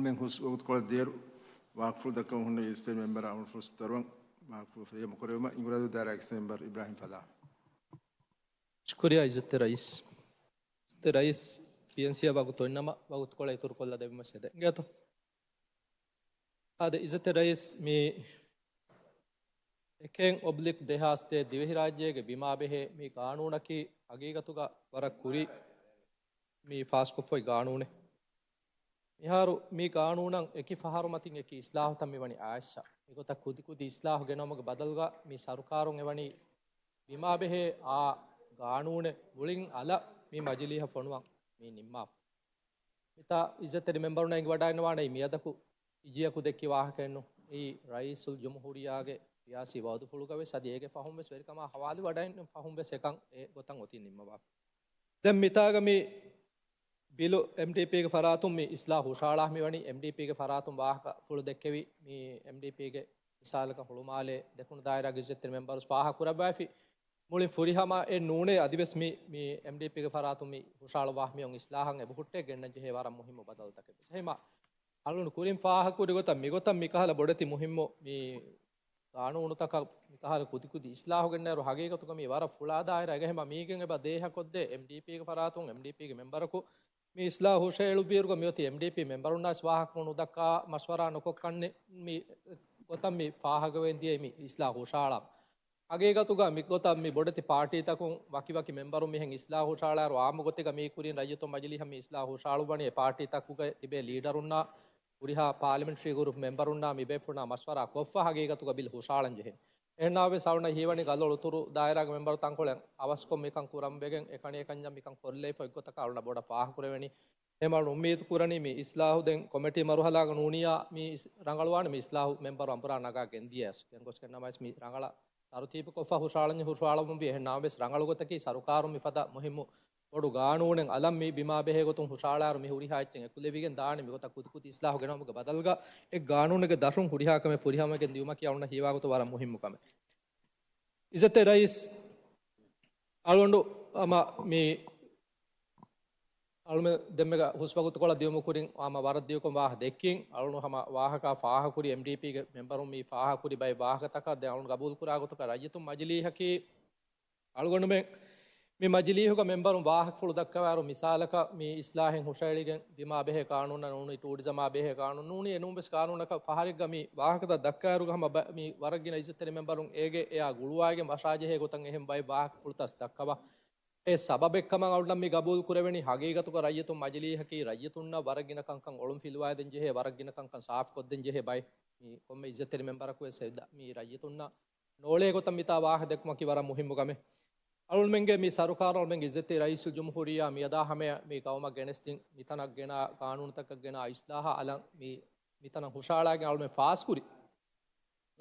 almen hus utkola deru wakful da kan hunne istem member amul fus tarwan wakful friya mukorema inguradu director member Ibrahim Fada. शुक्रिया इज्जत rice rice PNC बागु तो इन्नमा बागु तो Cola इतुर Cola देव मस्जिद गया तो आदे इज्जत रईस मी एकें ऑब्लिक देहास्ते दिवहि राज्य के बीमा बेहे मी कानून की हकीकतुगा वर कुरी मी फास कोफोय कानूने मिहारु मी कानून एकी फहारु मतिंग एकी इस्लाह तम्मी वनी आयशा इको तक खुद खुद इस्लाह गेनोमग बदलगा मी सरकारों एवनी बीमा बेहे आ कानून मुलिंग अला मी मजलिह फोनुवां मी निम्मा मिता इज्जत रिमेंबर ने वडायनवाने मियदकु इजियकु देक्की वाहकेन्नु ई रईसुल जमहूरियागे यासी वादु फुलुगवे सदियेगे फहुंबे स्वेरिकमा हवालि वडायन फहुंबे सेकं ए गोतं ओती निम्मा देम मितागा मी बिलो एमडीपी के फरातुम मी इस्लाह हुशाला मी वनी एमडीपी के फरातुम वाहक फुलु देक्केवी मी एमडीपी के मिसालक हुलुमाले देखुन दायरा इज्जत रिमेंबर वाह कुरबाफी मुली फुरिहमा ए नूने अधिवेस मी एमडीपी के फरातुम मी हुशाल वाह मी उन इस्लाहं ए बहुट्टे गेन्न जे वारा मुहिम बदल तके हेमा अलुन कुरिम फाह कुरि गोता मी गोता मी कहला बोडति मुहिम मी कानून तक मी कहला कुदि कुदि इस्लाह गेन्न रो हगीगतु कमी वारा फुला दायरा गे हेमा मीගෙන් එබ දේහ කොද්දේ एमडीपी के फरातुम एमडीपी के मेंबर को मी इस्लाह हुशेलु बीरगो मियोति एमडीपी मेंबर उन्नास वाहक नु दक्का मशवरा नकोकन्ने मी गोता मी फाहग वेंदिये मी इस्लाह हुशाला अगेगतुगा मिकोता मी बोडति पार्टी तकुं वकी वकी मेंबरु मिहें इस्लाह हुशालारो आम गोतिगा मी कुरिन रजतो मजलिह मी इस्लाह हुशालु बणी पार्टी तकुगा तिबे लीडर उन्ना उरिहा पार्लिमेंटरी ग्रुप मेंबर उन्ना मी बेफुना मशवरा कोफ्फा अगेगतुगा बिल हुशालन जेहे एन्नावे सावना हिवणी गलोळु तुरु दायराग मेंबर तंकोळें අවස්කො මිකං කුරම් බෙගෙන් එකණේ කන්ජම් මිකං කොල්ලේ ෆොයිගොතක අරුණ බොඩ පාහ කුරවෙනි එමල් උම්මීත් කුරණි මේ ඉස්ලාහු දෙන් කොමිටි මරුහලාග නූනියා මේ රංගලවාන මේ ඉස්ලාහු මෙම්බර් අම්පරා නගා ගෙන්දියස් ගෙන් ගොස් කන්නමයිස් මේ රංගලා අරුතීප කොෆා හුෂාලඤ්ඤ හුෂාලවම් බි එහනාවෙස් රංගලගොතකි සරුකාරු මිෆදා මුහිම්මු බොඩු ගානූනෙන් අලම් මේ බිමා බෙහෙ ගොතුන් හුෂාලාරු මේ හුරි හාච්චෙන් එකුලෙවිගෙන් දානි මේ ගොත කුදු කුදු ඉස්ලාහු ගෙනමුග බදල්ගා එක් ගානූනෙක දසුන් හුරිහා කම ෆුරිහාමගෙන් දියුමා කියවන්න හීවා ගොත වර මුහිම්මු කම इज़्ज़त रईस अलवंडु अमा मी अलमे दम्मेगा हुस्वगुत कोला दियमु कुरिन आमा वारद दियको वाह देक्किन अलनु हमा वाहका फाह कुरी एमडीपी के मेंबरु मी फाह कुरी बाय वाहक तक दे अलनु कबूल कुरा गोत का राजतु मजलीह की अलगोंड में मी मजलीह का मेंबरु वाहक फुल दक्कावारो मिसालक मी इस्लाहिन हुशैलिगेन बिमा बेहे कानून नूनी टूरिज्म बेहे कानून नूनी एनुबस कानून का फाहरिग मी वाहक द दक्कावारो हम मी वरगिन इज्जत मेंबरु एगे या गुळुवागे मसाजे हे गोतन एहम बाय वाहक फुलतस दक्कवा ए सबब එක්කම අවුල්නම් මේ ගබූල් කුරවෙනි හගීගතුක රජ්‍යතුන් මජලිහ කී රජ්‍යතුන්නා වරගින කංකන් ඔළුම් ෆිල්වාය දෙන් ජෙහෙ වරගින කංකන් සාෆ් කොද්දෙන් ජෙහෙ බයි මේ කොම්මේ ඉජ්ජතේ මෙම්බරකු එසෙදා මේ රජ්‍යතුන්නා නෝලේ ගොතම් මිතා වාහ දෙක්ම කි වර මුහිම්මු ගමේ අලුල් මෙන්ගේ මේ සරුකාරල් මෙන්ගේ ඉජ්ජතේ රයිසුල් ජම්හූරියා මියදා හැම මේ කවම ගෙනස්තින් මිතනක් ගෙන කානූන තක ගෙන ඉස්ලාහ අලන් මේ මිතන හුෂාලාගෙන් අලුල් මේ ෆාස් කුරි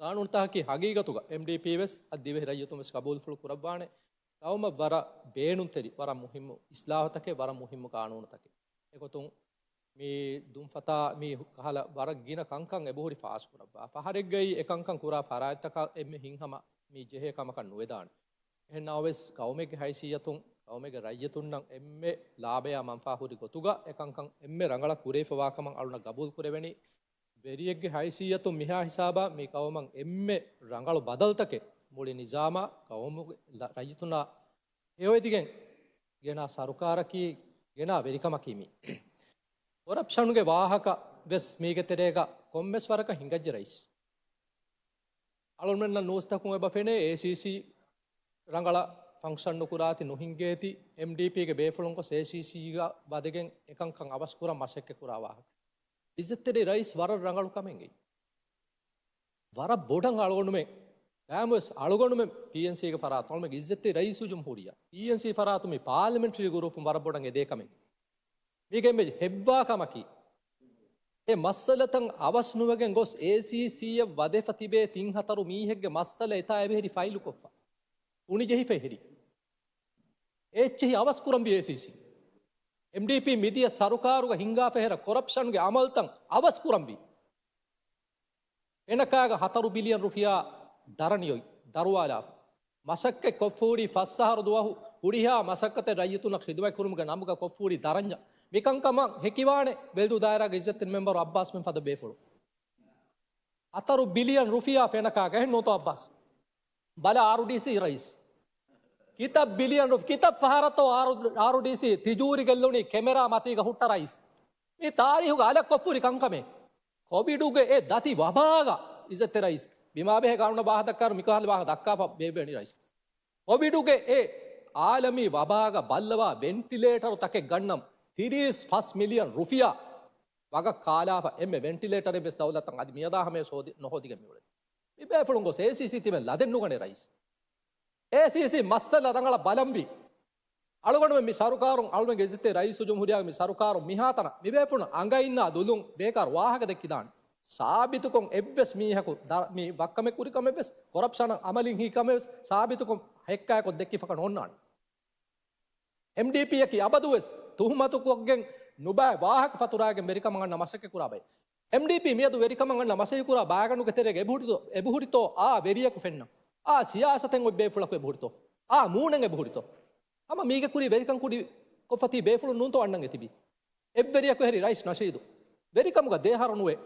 කානූන තහ කි හගීගතුක එම්ඩීපී වෙස් අද්දිවේ රජ්‍යතුන් වෙස් කබූල් ෆුල් කුරබ්වානේ තවම වර බේනුන් තෙරි වර මුහිම්මු ඉස්ලාහ තකේ වර මුහිම්මු කානූන තකේ එකොතුන් මේ දුම් ෆතා මේ කහල වර ගින කංකන් එබෝරි ෆාස් කුරබ්වා ෆහරෙක් ගයි එකංකන් කුරා ෆරායත් තක එම්මෙ හින්හම මේ ජෙහෙ කමකන් නුවේදාන එහෙනාවෙස් කවමෙගේ හයිසියතුන් කවමෙගේ රජ්‍යතුන් නම් එම්මෙ ලාභය මන්ෆා හුරි ගොතුගා එකංකන් එම්මෙ රංගල කුරේ ෆවාකමන් අලුන ගබූල් කුරෙවෙනි වෙරියෙක්ගේ හයිසියතුන් මිහා හිසාබා මේ කවමන් එම්මෙ රංගල බදල් තකේ මුලි නිසාමා කවමු රජතුනා ඒවෙදිගෙන් ගෙනා සරුකාරකී ගෙනා වෙරිකමකීමි කොරප්ෂන්ගේ වාහක වෙස් මේක තෙරේක කොම්මස් වරක හිඟජ්ජ රයිස් අලොන්මෙන්න නෝස්තකුන් එබෆෙනේ ACC රංගල ෆන්ක්ෂන් නුකුරාති නොහිංගේති MDP ගේ බේෆලොන්ක ACC ගා බදගෙන් එකංකන් අවස්කුර මසෙක්ක කුරා වාහක ඉස්සෙත්තේ රයිස් වර රංගලු කමෙන්ගේ වර බොඩන් අලොන්මෙ Amos Algonum PNC Faraton, Gizette Raisu Jumhuria, PNC Faratumi, parliamentary group Marabodang a day coming. We can make Hebba Kamaki. A Masalatan Avas Nuvagan goes ACC of Vadefatibe, Ting Hataru Miheg, Masaleta, very file Lukofa. Unijehi Feheri. H. Avaskuram ACC. MDP Media Sarukaru, Hinga Fehera, corruption, Amaltang, Avaskurambi. Enakaga Hataru billion Rufia. දරණියොයි දරුවාලා මසක්ක කොෆූරි ෆස්සහර දුවහු හුරිහා මසක්කත රජතුන ඛිදමයි කුරුමක නමුක කොෆූරි දරඤ්ඤ මිකංකම හෙකිවානේ වෙල්දු දායරාගේ ඉස්සෙත් මෙම්බර් අබ්බාස් මෙන් ෆද බේෆුළු අතරු බිලියන් රුෆියා ෆෙනකා ගහෙන් නොතෝ අබ්බාස් බල ආරුඩීසි රයිස් किताब बिलियन रुपये किताब फहारतो आरुडीसी तिजूरी गल्लोनी कैमरा मती का हुट्टा राइस ये तारीख का अलग कपूरी कंकमे कोविड के ए दाती वबागा इज्जत राइस बीमा बे कारणा बाह दक्कर मिकाल बाह दक्का बेबेनी राइस कोविड के ए आलमी वबागा बल्लवा वेंटिलेटर तके गन्नम 35 मिलियन रुपया वगा कालाफ एम वेंटिलेटर बेस दौलत अदि मियदा हमें सोदी नहोदी गमिवले इबे फुलंगो सेसीसी तिमे लदेन्नु गने राइस ACC मसल रंगला बलंबी अलगण में सरकारों अलगण गेजिते रईस जमहूरिया में सरकारों मिहातन मिबेपुन अंगइन्ना दुलुं बेकार वाहक दक्किदान साबितुकों एब्बेस मीहको मी वक्कमे कुरिकमेबेस करप्शन अमलिं हिकमेबेस साबितुकों हेक्कायको दक्कि फकन ओन्नान MDP की अबदुवेस तुहुमतुकोගෙන් නුබෑ वाहक फतुरागे मेरिकमंगन नमसके कुराबे MDP मियदु वेरिकमंगन नमसके कुरा बागनु केतेरे एबुहुरितो आ वेरियकु फेन्न आ सियासतें ඔය බේෆුලක් වෙබුරිතෝ ආ මූණෙන් එබුරිතෝ අම මීගේ කුරි වෙරිකම් කුඩි කොෆති බේෆුලු නුන්තෝ අන්නන් එතිබි එබ්බෙරියක් වෙරි රයිස් නෂීදු වෙරිකම්ග දේහරනුවේ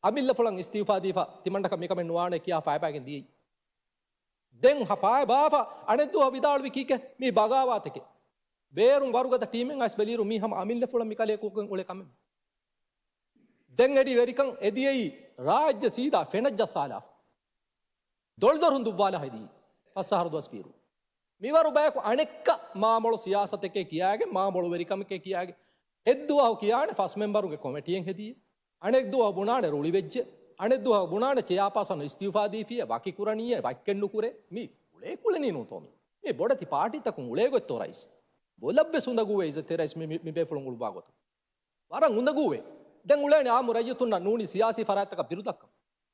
අමිල්ල ෆලන් ඉස්තිෆා දීෆා තිමණ්ඩක මිකමෙන් නුවානේ කියා ෆයිබාගෙන් දී දෙන් හෆාය බාෆා අනෙතු විදාල්වි කීකේ මී බගාවාතකේ බේරුම් වරුගත ටීමෙන් අස් බලිරු මී හම අමිල්ල ෆලන් මිකලේ කුකෙන් ඔලේ කමෙන් දෙන් එඩි වෙරිකම් එදියයි රාජ්‍ය සීදා ෆෙනජ්ජ සාලා දොල්දොරුන් දුවාලා හයිදී පස්සහරු දවස් පීරු මිවරු බයක අනෙක්ක මාමොළු සියාසතකේ කියාගේ මාමොළු වෙරිකමකේ කියාගේ එද්දුවව කියානේ ෆස් මෙම්බරුගේ කොමිටියෙන් හෙදී අනෙක් දුව බුණානේ රුලි වෙජ්ජ අනෙක් දුව බුණානේ චයාපාසන ඉස්තිෆා දීෆිය වකි කුරණීය වක්කෙන්නු කුරේ මී උලේ කුලනී නෝතෝමි මේ බොඩති පාටි තකුන් උලේ ගොත්තෝ රයිස් බොලබ්බේ සුඳගුවේ ඉස තෙරයිස් මි බේෆුලුන් උල් වාගොත වරන් උඳගුවේ දැන් උලේනේ ආමු රජතුන්න නූනි සියාසි ෆරාත්තක බිරුදක්ක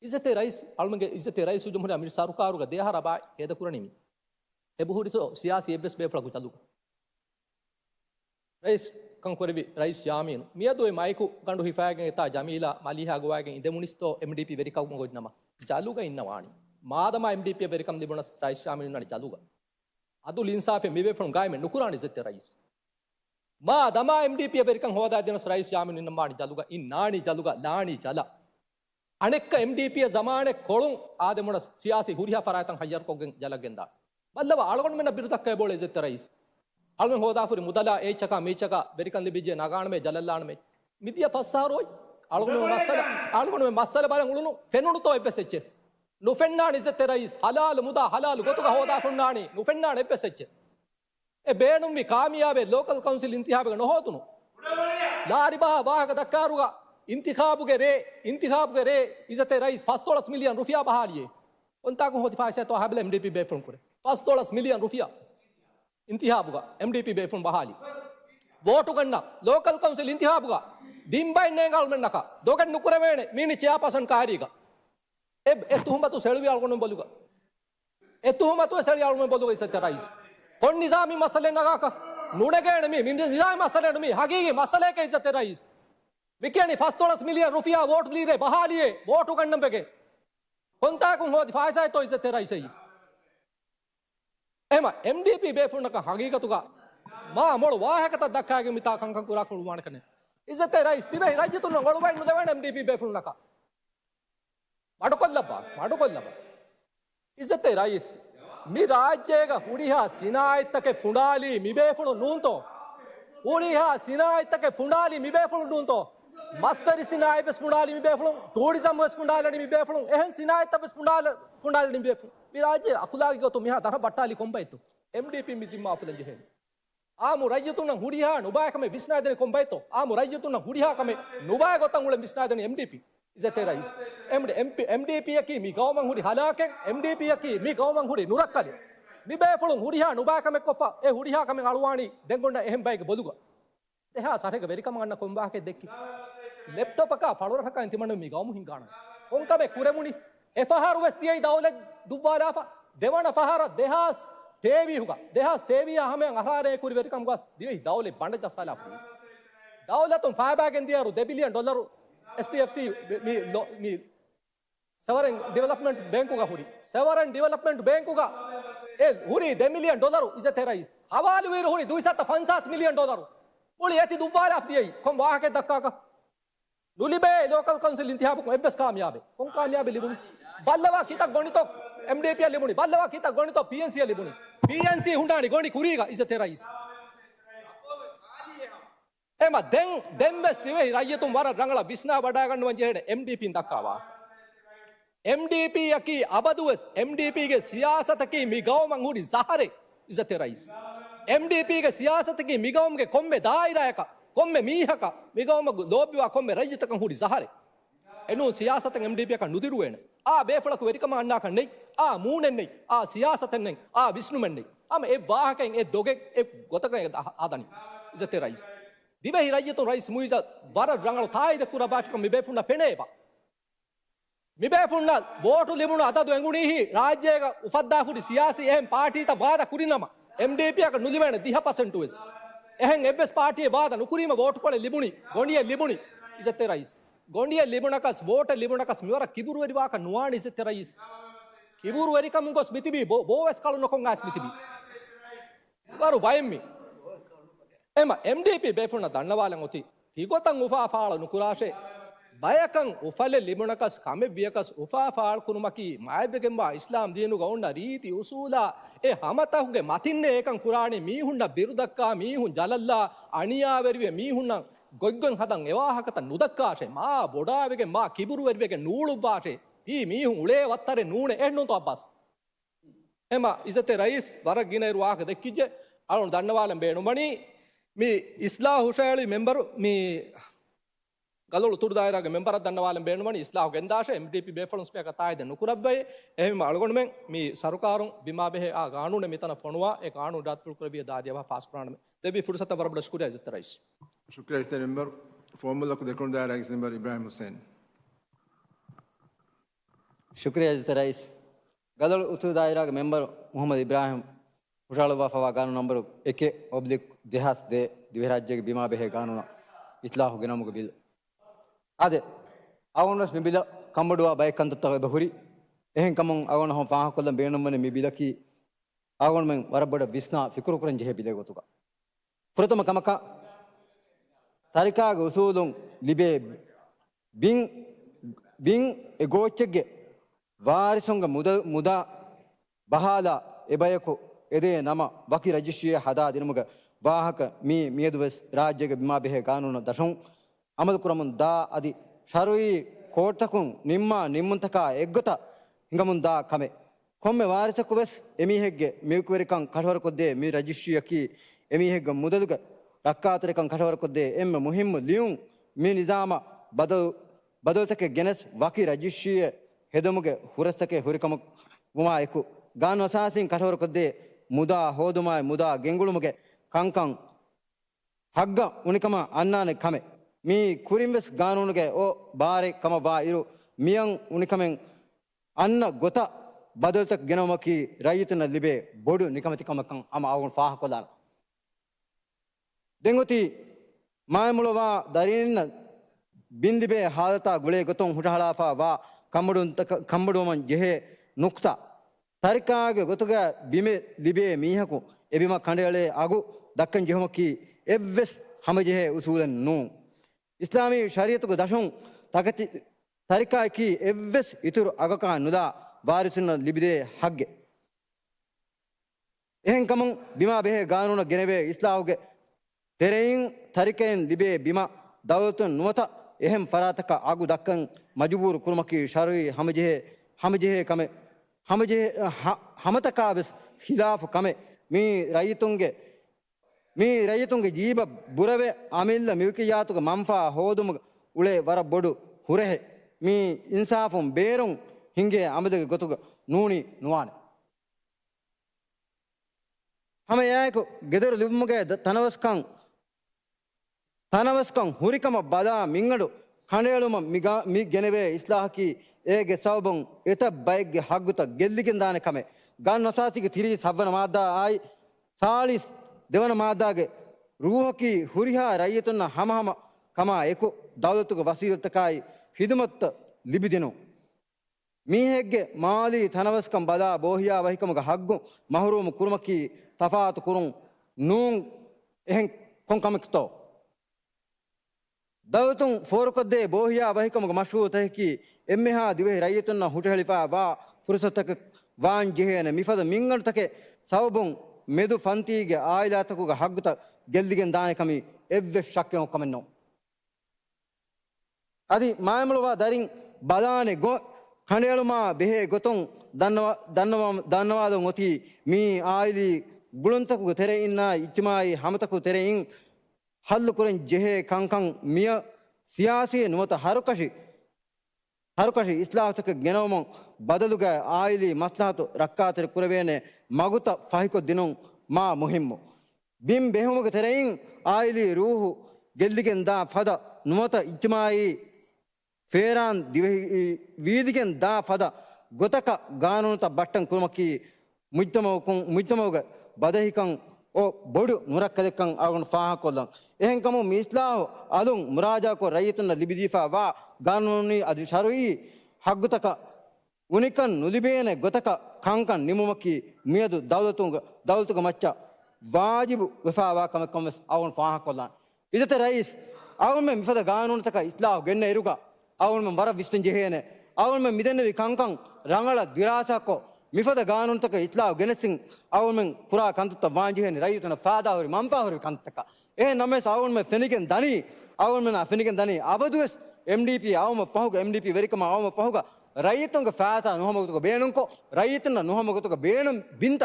इज़्ज़ते रईस अलमंगे इज़्ज़ते रईस जमहूरिया अमीर सारुकारुगा देहारा बा हेद कुरनिमी एबुहुरितो सियासी एब्बेस बेफला गुतलु रईस कंकोरेबि रईस यामीन मियदो ए माइकु गंडु हिफायगे ता Jamila Maliha गोवागे इंदेमुनिस्तो MDP वेरिकम गोजनम जालुगा इन्नवाणी मादमा MDP वेरिकम दिबुनस rice यामीन नडि जालुगा अदुल इंसाफे मिबेफुन गायमे नुकुरानी इज़्ज़ते रईस मादमा MDP वेरिकम होदा दिनस रईस यामीन इन्नमाणी जालुगा इन्नाणी जालुगा लाणी जाला अनेक MDP जमाने कोळुं आदे मुड सियासी हुरिया फरायतन हयर कोගෙන් ජලගෙන්දා බල්ලව ආලගොන් මෙන්න බිරුදක් කය බෝලේ ඉස්සෙත් රයිස් අල්මෙන් හොදාෆුරි මුදලා ඒචක මේචක බෙරිකන් දිබිජේ නගාන මේ ජලල්ලාන මේ මිදිය පස්සාරෝයි ආලගොන් මේ මස්සල බලන් උළුණු ෆෙනුණු තෝ එපෙසෙච්ච නුෆෙන්නාන ඉස්සෙත් රයිස් හලාල් මුදා හලාල් ගොතුක හොදාෆුන්නානි නුෆෙන්නාන එපෙසෙච්ච ඒ බේනුම් වි කාමියාබේ ලෝකල් කවුන්සිල් ඉන්තිහාබේ නොහොතුණු ලාරිබා වාහක දක්කාරුගා इंतिखाबुगे रे इज़्ज़ते रईस $5 मिलियन रुपया बहालिए उनता को होती फायसे तो हाबले MDP बेफुन करे $5 मिलियन रुपया इंतिखाबुगा MDP बेफुन बहाली वोटु गन्ना लोकल काउंसिल इंतिखाबुगा दिंबाई नेंगाल में नका दोगन नुकुरे वेणे मीनी चेयापर्सन कारीगा ए तुहमतु सेळवी आलगोन बोलुगा ए तुहमतु सेळवी आलगोन बोलुगा इज़्ज़ते रईस कोन निजामी मसले नगाका नुडेगेणे मी निजामी मसले मी हकीकी मसले के इज़्ज़ते रईस विज्ञानी $5 मिलियन रुपया वोट ली रे बहालिए वोट गन्नम बेगे कोंता को होती फायसा तो इज्जत तेरा सही एमा MDP बेफुन का हकीकतुगा मा मोड़ वाहकत दक्कागे मिता कंकं कुरा कुळवाण कने इज्जत तेरा इस दिबे राज्य तुन गोळवाय नु देवण MDP बेफुन का माडुकोल्लबा इज्जत तेरा इस मी राज्यगा हुडिहा सिनायतके फुंडाली मी बेफुन नूंतो हुडिहा सिनायतके फुंडाली मी बेफुन नूंतो मस्फरी सिनाय बस फुंडाली मी बेफुन टूरिज्म बस फुंडाली मी बेफुन एहन सिनायत बस फुंडाली मी बेफुन मी राज्य अखुलागी गो तो मिहा दर बट्टाली कोंबैतो MDP मिसिमा अफलन जे आमु राज्य तुन हुडिहा नुबाय कमे विस्नायदने कोंबैतो आमु राज्य तुन हुडिहा कमे नुबाय गोतंग उले विस्नायदने MDP इज़्ज़त तेरा इस MDP की मी गौमंग हुडी हलाके MDP की मी गौमंग हुडी नुरक्कले मी बेफुन हुडिहा नुबाय कमे कोफा ए हुडिहा कमे अलवाणी देंगोंड एहम बाइक बोलुगा देहा सारेग वेरिकम गन्न कोंबा के देखि लैपटॉप का फलोर हका इंतिमंड मी गौमु हिंगाण कोंका बे कुरेमुनी एफआर वेस्तियै दौलत दुवाराफा देवण फहार देहास तेवी हुगा देहास तेविया हमें अहारे कुरी वेरिकम गस दिवे दौले बंड जसाला दौलत तुम फायबाग इंदियारू $2 बिलियन STFC मी सवरन डेवलपमेंट बैंक का हुरी सवरन डेवलपमेंट बैंक का ए हुरी $2 मिलियन इज़्ज़त तेरा इस हवाल वीर हुरी $250 मिलियन මුලි ඇති දුබ්බාර අෆ්දියයි කොම් වාහකේ දක්කාක නුලිබේ ලෝකල් කවුන්සිල් ඉන්තිහාබ කො එවස් කාමියාබේ කොම් කාමියාබේ ලිබුනි බල්ලවා කිත ගොනිතෝ MDP ලිබුනි බල්ලවා කිත ගොනිතෝ PNC ලිබුනි PNC හුණානි ගොනි කුරීගා ඉස තෙරයිස් එම දෙම්වස් දිවේ රයියතුම් වර රංගලා විස්නා වඩා ගන්නවා ජෙහෙන MDP දක්කාවා MDP යකි අබදුවස් MDP ගේ සියාසතකී මිගවමන් හුනි සහරේ ඉස තෙරයිස් MDP ගේ සියාසතකී මිගවම්ගේ කොම්මේ දායිරයක කොම්මේ මීහක මිගවම ලෝබිවා කොම්මේ රයියතකන් හුනි සහරේ එනු සියාසතන් MDP එක නුදිරුවෙන බේෆලක වෙරිකම අන්නා කන්නේ මූනෙන්නේ සියාසතෙන්නේ විස්නුමෙන්නේ ඒ වාහකෙන් ඒ දොගෙක් ඒ ගොතක ආදනි ඉස තෙරයිස් දිවේ රයියතුන් රයිස් මුයිස වර රංගල තායිද කුර බාෆික මිබේෆුන්න ෆෙනේබා මිබේෆුන්න වෝටු ලිමුණු අතදු එංගුණීහි රාජ්‍යයක උෆද්දාෆුඩි සියාසි එහෙන් පාටීත වාද කුරිනම MDP එක නුලිවෙන 10% වෙස් එහෙන් එවස් පාටියේ වාද නුකුරීම වෝටු කොල ලිබුණි ගොණිය ලිබුණි ඉසතේ රයිස් ගොණිය ලිබුණකස් වෝට ලිබුණකස් මිවර කිබුරු වෙරි වාක නුවාණ ඉසතේ රයිස් කිබුරු වෙරි කම් ගොස් මිතිබි බෝවස් කලු නොකොන් ආස් මිතිබි වරු වයිම්මි එම MDP බේෆුන්න දන්නවාලන් ඔති තිගොතන් උෆා ෆාල නුකුරාෂේ බයකන් උෆල ලිබුණකස් කමෙ වියකස් උෆා ෆාල් කුරුමකි මායබෙගෙම්බා ඉස්ලාම් දිනු ගවුන්න රීති උසූලා ඒ හමතහුගේ මතින්නේ ඒකන් කුරාණේ මීහුන්න බිරුදක්කා මීහුන් ජලල්ලා අනියා වෙරිවේ මීහුන්න ගොග්ගන් හදන් එවාහකත නුදක්කාෂේ මා බොඩාවෙගේ මා කිබුරු වෙරිවේගේ නූළු වාෂේ ී මීහුන් උලේ වත්තරේ නූනේ එන්නු තෝ අබ්බස් එම ඉසතේ රයිස් වර ගිනේරු වාහක දෙක්කිජ්ජ අලුන් දන්නවාලන් බේනුමණි මේ ඉස්ලා හුෂාලි මෙම්බර් මේ ගලොළු තුරු දායරාගේ මෙම්බර් දන්නවාලන් බේනුමණි ඉස්ලා ගෙන්දාෂ MDP බේෆලුන්ස් මේ කතායද නුකුරබ්බයි එහෙම අලගොණ මේ සරුකාරුන් බිමාබෙහ ගානුනේ මෙතන ෆොනුවා ඒ ගානු ඩාත්ෆුල් කරබිය දාදියවා ෆාස් ප්‍රාණම දෙබි ෆුර්සත වරබඩ ස්කුරිය ඉසත රයිස් شكرا استاذ المنبر فورمولا كدكون داير اكس المنبر ابراهيم حسين شكرا جزيلا رئيس गदल उतु दायरा के मेंबर मोहम्मद इब्राहिम उशालवा फवा कानून नंबर 1 देहास दे दिव्य राज्य के बीमा बेहे कानून इस्लाह गिनमुग बिल आदे आवनस में बिल कंबडुआ बाइक कंत बहुरी එහෙන් කමන් අවන හො පාහ කොල්ල බේනම්මනේ මේ බිලකි අවන මෙන් වරබඩ විස්නා ෆිකුරු කරන් ජෙහෙ බිලේ ගොතුක ප්‍රථම කමක තරිකාගේ උසූලුන් ලිබේ බින් එගෝච්චගේ වාරිසුන්ග මුදා බහාලා එබයකු එදේ නම වකි රජිස්ට්‍රිය හදා දිනමුග වාහක මේ මියදුවස් රාජ්‍යගේ බිමා බෙහෙ කානූන දශුන් අමල් කුරමුන් දා අදි ශරුයි කෝට්ටකුන් නිම්මා නිම්මුන්තකා එක්ගොත හිඟමුන් දා කමෙ කොම්මෙ වාරිසකු වෙස් එමිහෙක්ගේ මියකුවරිකන් කටවරකොද්දේ මේ රජිස්ට්‍රියකි එමිහෙක්ගේ මුදලුග රක්කාතරකන් කටවරකොද්දේ එම්ම මුහිම්ම ලියුන් මේ නිසාම බදල්තක ගෙනස් වකි රජිස්ට්‍රිය හෙදමුගේ හුරස්තකේ හුරිකම වුමා එක්කු ගාන වසාසින් කටවරකොද්දේ මුදා හෝදුමායි මුදා ගෙංගුළුමුගේ කංකං හග්ග උනිකම අන්නානේ කමෙ මේ කුරින්වස් ගානෝනුගේ ඕ බාරේ කම වා ඉරු මියන් උනිකමෙන් අන්න ගොත බදල්තක ගෙනවමකි රයිතන ලිබේ බොඩු නිකමතිකමකන් අම අවුන් ෆාහ කොලාන දෙංගොති මායමුලවා දරින්න බින්දිබේ හාලතා ගුලේ ගොතොන් හුටහලාෆා වා කම්බඩුවමන් ජෙහෙ නුක්තා තරිකාගේ ගොතුගේ බිමේ ලිබේ මීහකු එබිම කණ්ඩයලේ අගු දක්කන් ජෙහමකි එව්වෙස් හම ජෙහෙ උසූලන් නූ ඉස්ලාමී ශරීයතුක දශුන් තකති තරිකායකි එව්වෙස් ඉතුරු අගකා නුදා වාරිසුන ලිබිදේ හග්ගේ එහෙන් කමන් බිමා බෙහෙ ගානුන ගෙනවේ ඉස්ලාහුගේ තෙරෙයින් තරිකෙන් ලිබේ බිම දවතුන් නුවත එහෙම් ෆරාතක අගු දක්කන් මජබූර් කුරුමකි ශරුයි හමජෙහෙ කමෙ හමතකාවස් හිලාෆ් කමෙ මේ රයිතුන්ගේ ජීබ බුරවේ අමිල්ල මිල්කියාතුක මම්ෆා හෝදුම උලේ වර බොඩු හුරෙහෙ මේ ඉන්සාෆුම් බේරුම් හිංගේ අමදගේ ගොතුක නූනි නුවාන හම යෑකු ගෙදර ලිබුමගේ තනවස්කං හුරිකම බදා මිංගඩු කණේලුම මි ගෙනවේ ඉස්ලාහකි ඒගේ සවබොන් එත බයික්ගේ හග්ගුත ගෙල්ලිකින් දාන කමේ ගන් වසාසිගේ තිරි සවන මාදා ආයි සාලිස් දෙවන මාදාගේ රූහකි හුරිහා රයියතුන්න හමහම කමා එකු දවලතුක වසීලතකයි හිදමත්ත ලිබිදෙනු මීහෙක්ගේ මාලි තනවස්කම් බදා බෝහියා වහිකමක හග්ගු මහරුම කුරුමකි තෆාතු කුරුන් නූන් එහෙන් කොන්කමක්තෝ දවතුන් ෆෝරකොද්දේ බෝහියා වහිකමග මශූතයකි එම්මෙහා දිවෙහි රයිතුන්න හුටහෙලිපා වා ෆුරසතක වාන් ජෙහෙන මිෆද මිංගණතකේ සවබුන් මෙදු ෆන්තිගේ ආයිලාතකුග හග්ගත ගෙල්දිගෙන් දානකමි එව්වෙ ශක්‍යෝ කමෙන්නෝ අදි මායමලවා දරින් බලානේ ගො කණේලුමා බෙහෙ ගොතුන් දන්නවාද ඔති මී ආයිලි ගුළුන්තකුග තෙරේ ඉන්න ඉච්චමායි හමතකු තෙරෙයින් හල්ලු කුරෙන් ජෙහෙ කංකං මිය සියාසිය නුවත හරුකශි ඉස්ලාහතක ගෙනවම බදලුග ආයිලි මස්ලාහතු රක්කාතර කුරවේනේ මගුත ෆහිකො දිනුන් මා මුහිම්මු බිම් බෙහුමක තෙරෙයින් ආයිලි රූහු ගෙල්ලිගෙන් දා ෆද නුවත ඉච්චමායි ෆේරාන් වීදිගෙන් දා ෆද ගොතක ගානුනත බට්ටන් කුරුමකි මුජ්තමවග බදහිකං o bodu murakkadekan agun faha kollan ehenkamu mislahu alun muraja ko rayitunna libidifa wa ganuni adi sharui haggutaka unikan nulibene gotaka kankan nimumaki miedu dawlatuga macca wajibu wefawa kamakom agun faha kollan idate rais agun me mifada ganunataka islahu genne eruga agun me wara vistun jehene agun me midennevi kankan rangala dirasako මිෆද ගානුන්තක ඉස්ලාව ගෙනසින් අවුමෙන් පුරා කන්තත වාංජිහෙන රයිතුන ෆාදාවරි මම්පාවරි කන්තක ඒ නමේ sound මෙ ෆෙනිකෙන් දනි අවුන් මෙන ෆෙනිකෙන් දනි අවදුස් MDP අවම පහුග MDP වෙරිකම අවම පහුග රයිතුන්ග ෆාසා නොහමගතුක බේනුන්කො රයිතුන නොහමගතුක බේනුම් බින්ත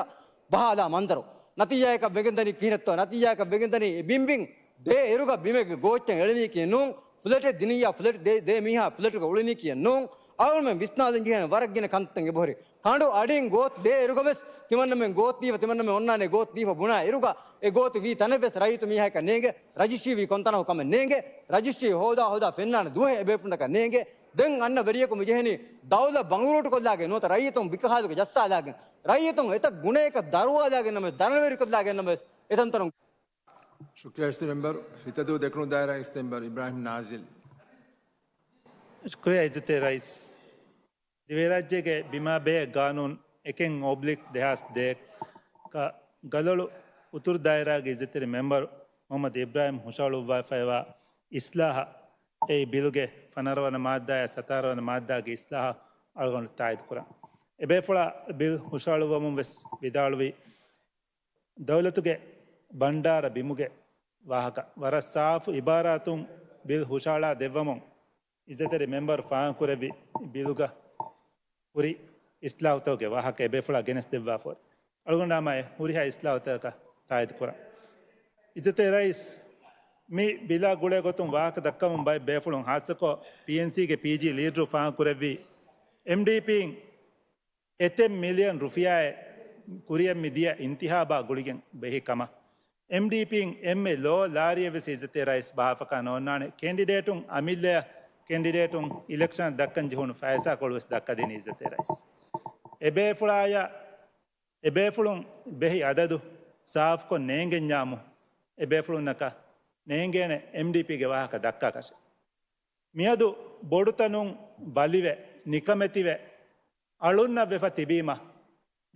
බහාලා මන්දරෝ නතියායක වෙගෙන්දනි කිනත්ව නතියායක වෙගෙන්දනි බිම්බින් දේ එරුග බිමෙක ගෝච්චන් එළනී කියනුන් flat දිනියා flat දේ මීහා flat ක උලිනී කියනුන් awal men visnaden jehena warak gene kanten ebori kandu adin goth de erugaves timanna men goth diva timanna men onnane goth diva buna eruga e goth vi taneves rayitu miha ka nege registry vi kontana kam nege registry hoda fennana duhe ebefunda ka nege den anna veriyaku mujeheni dawla bangurotu kollage nota rayitum bikahaluge jassalagen rayitum eta guneka daruwalagen nam danaveri kollage nam etantarum शुक्रिया इस्ते member हितदु देखणु दायरा इस्ते member Ibrahim नाजिल शुक्रिया इज्जत rice दिवे राज्य के बीमा बे कानून एकें ओब्लिक देहास देख का गलल उत्तर दायरा के इज्जत मेंबर मोहम्मद इब्राहिम हुशालु वाफावा इस्लाह ए बिलुगे फनरवन माद्दा या सतारवन माद्दा के इस्लाह अलगन तायद कुरा एबे फुला बिल हुशालु वमु वेस विदालुवी दौलतुगे भंडार बिमुगे वाहक वर साफ इबारातुं बिल हुशाला देवमु इज्जतरी मेंबर फां कुरेबी बिलुगा उरी इस्लाहतोगे वाहक बेफुला गेनेस देवा फोर अलगुंडा माय उरिहा इस्लाहतका तायद कुरा इज्जते रईस मी बिला गुळे गोतुं वाहक दक्कम बाय बेफुलुं हासको पीएनसी के पीजी लीडर फां कुरेबी एमडीपी एते मिलियन रुपया कुरिया मिदिया इंतिहाबा गुळिगें बेहि कमा एमडीपी एमए लो लारिय वेस इज्जते रईस बाफका नोनाने कैंडिडेटुं अमिल्य कैंडिडेटुं इलेक्शन दक्कन जिहुन फैसा कोळवस दक्का देनी इज्जते रईस एबेफुलुं बेहि अददु साफ को नेंगे न्यामु एबेफुलुं नका नेंगेने एमडीपी के वाहक दक्का कश मियदु बोडुतनुं बलिवे निकमेतिवे अळुन्न वेफ तिबीमा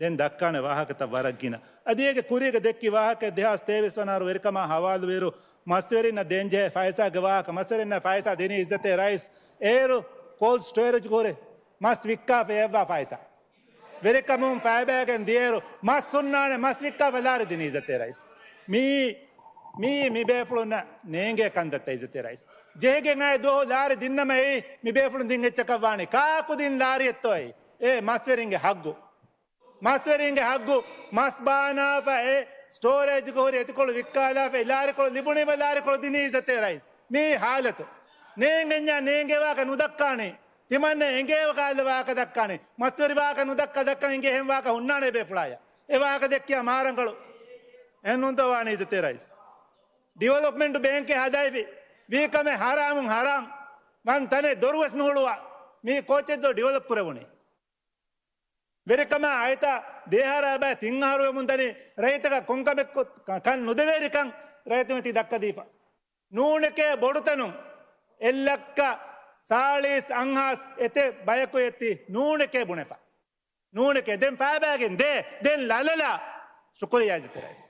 देन दक्काने वाहकत वरग्गिन अदियेगे कुरिगे देक्कि वाहक देहास तेविसनारु वेरकमा हवालु वेरु मस्वेरिन देंजे फैसा गवाक मस्वेरिन फैसा देनी इज्जते रईस एरु कोल्ड स्टोरेज गोरे मस विक्का फेवा फैसा वेरकमुम फैबेगन दिएरु मस सुन्नाने मस विक्का वेलार देनी इज्जते रईस मी बेफुलुन नेंगे कंदत इज्जते रईस जेगे नाय दो लार दिनमे मी बेफुलुन दिंगे चकवाणी काकु दिन लारी एत्तोय ए मस्वेरिंगे हग्गु मस्बाना फे स्टोरेज गोरी एतुकोळु विक्काला फे लारिकोळु लिबुणी लारिकोळु दिनी इज्जते रईस मी हालत नेंगे वाक नुदक्काने तिमन्ने एंगे वाक वाक दक्काने मस्वेरि वाक नुदक्का इंगे हेम वाक उन्नाने बेफुळाय ए वाक देक्किया मारंगळु एन्नुंतो वाणी इज्जते रईस डेवलपमेंट बैंक के हदायवी वीकमे हराम वन तने दोरवस नोळुवा मी कोचेदो डेवलप कुरवुणी वेरकम आयता देहारा बा तिंगारू मुंदनी रैतग कोंकमेक्कु कन् नुदवेरिकं रैतमति दक्कदीप नूनके बोडुतनु एल्लक्क सालिस अंहास एते बयकु एत्ति नूनके बुनेफ नूनके देन फाबागिन देन लालला शुक्रिया इज्जते rice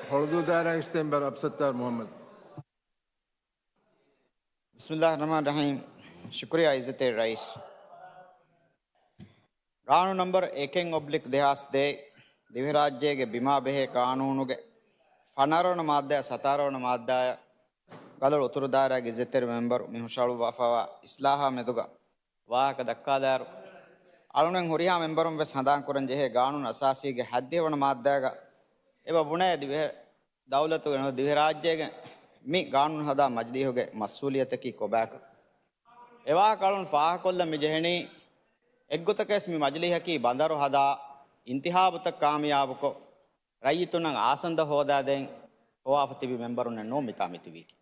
Hurdu Daira Extember Absattar Mohammed. बिस्मिल्लाहिर्रहमानिर्रहीम शुक्रिया इज़्ज़त रईस ಕಾನೂನು ನಂಬರ್ 1/2010 ದಿವ್ಯ ರಾಜ್ಯಗೆ ಬಿಮಾ ಬೆಹೆ ಕಾನೂನುಗೆ ಫನರವಣ ಮಾಧ್ಯ ಸತಾರವಣ ಮಾಧ್ಯಾಯ ಗಲಳು ಉತ್ತರದಾರಾಗಿ ಇಜ್ಜೆತ್ತೆರ ಮೆಂಬರು ಮಿಹುಶಾಳು ವಫಾವ ಇಸ್ಲಾಹ ಮೆದುಗ ವಾಹಕ ದಕ್ಕಾದಾರು ಅಳುಣಂ ಹುರಿಯಾ ಮೆಂಬರುಂ ವೆಸ್ ಹದಾಂ ಕುರಂ ಜೆಹೆ ಕಾನೂನು ಅಸಾಸಿಗೆ ಹದ್ಯವಣ ಮಾಧ್ಯಾಗ ಎಬ ಬುಣೆ ದಿವ್ಯ ದೌಲತು ದಿವ್ಯ ರಾಜ್ಯಗೆ ಮಿ ಕಾನೂನು ಹದಾ ಮಜ್ದಿಹುಗೆ ಮಸ್ಸೂಲಿಯತಕಿ ಕೊಬ್ಯಾಕ ಎವಾ ಕಾನೂನು ಫಾಹ ಕೊಲ್ಲ ಮಿ ಜೆಹಣಿ ಎಗ್ಗುತಕೆಸ್ ಮಿ ಮಜ್ಲಿಹಕಿ ಬಂದರು ಹದಾ ಇಂತಿಹಾಬುತ ಕಾಮಯಾಬುಕೊ ರೈತುನಂ ಆಸಂದ ಹೋದಾದೆಂ ಹೋವಾಫತಿಬಿ ಮೆಂಬರುನ ನೋ ಮಿತಾಮಿತಿವಿಕಿ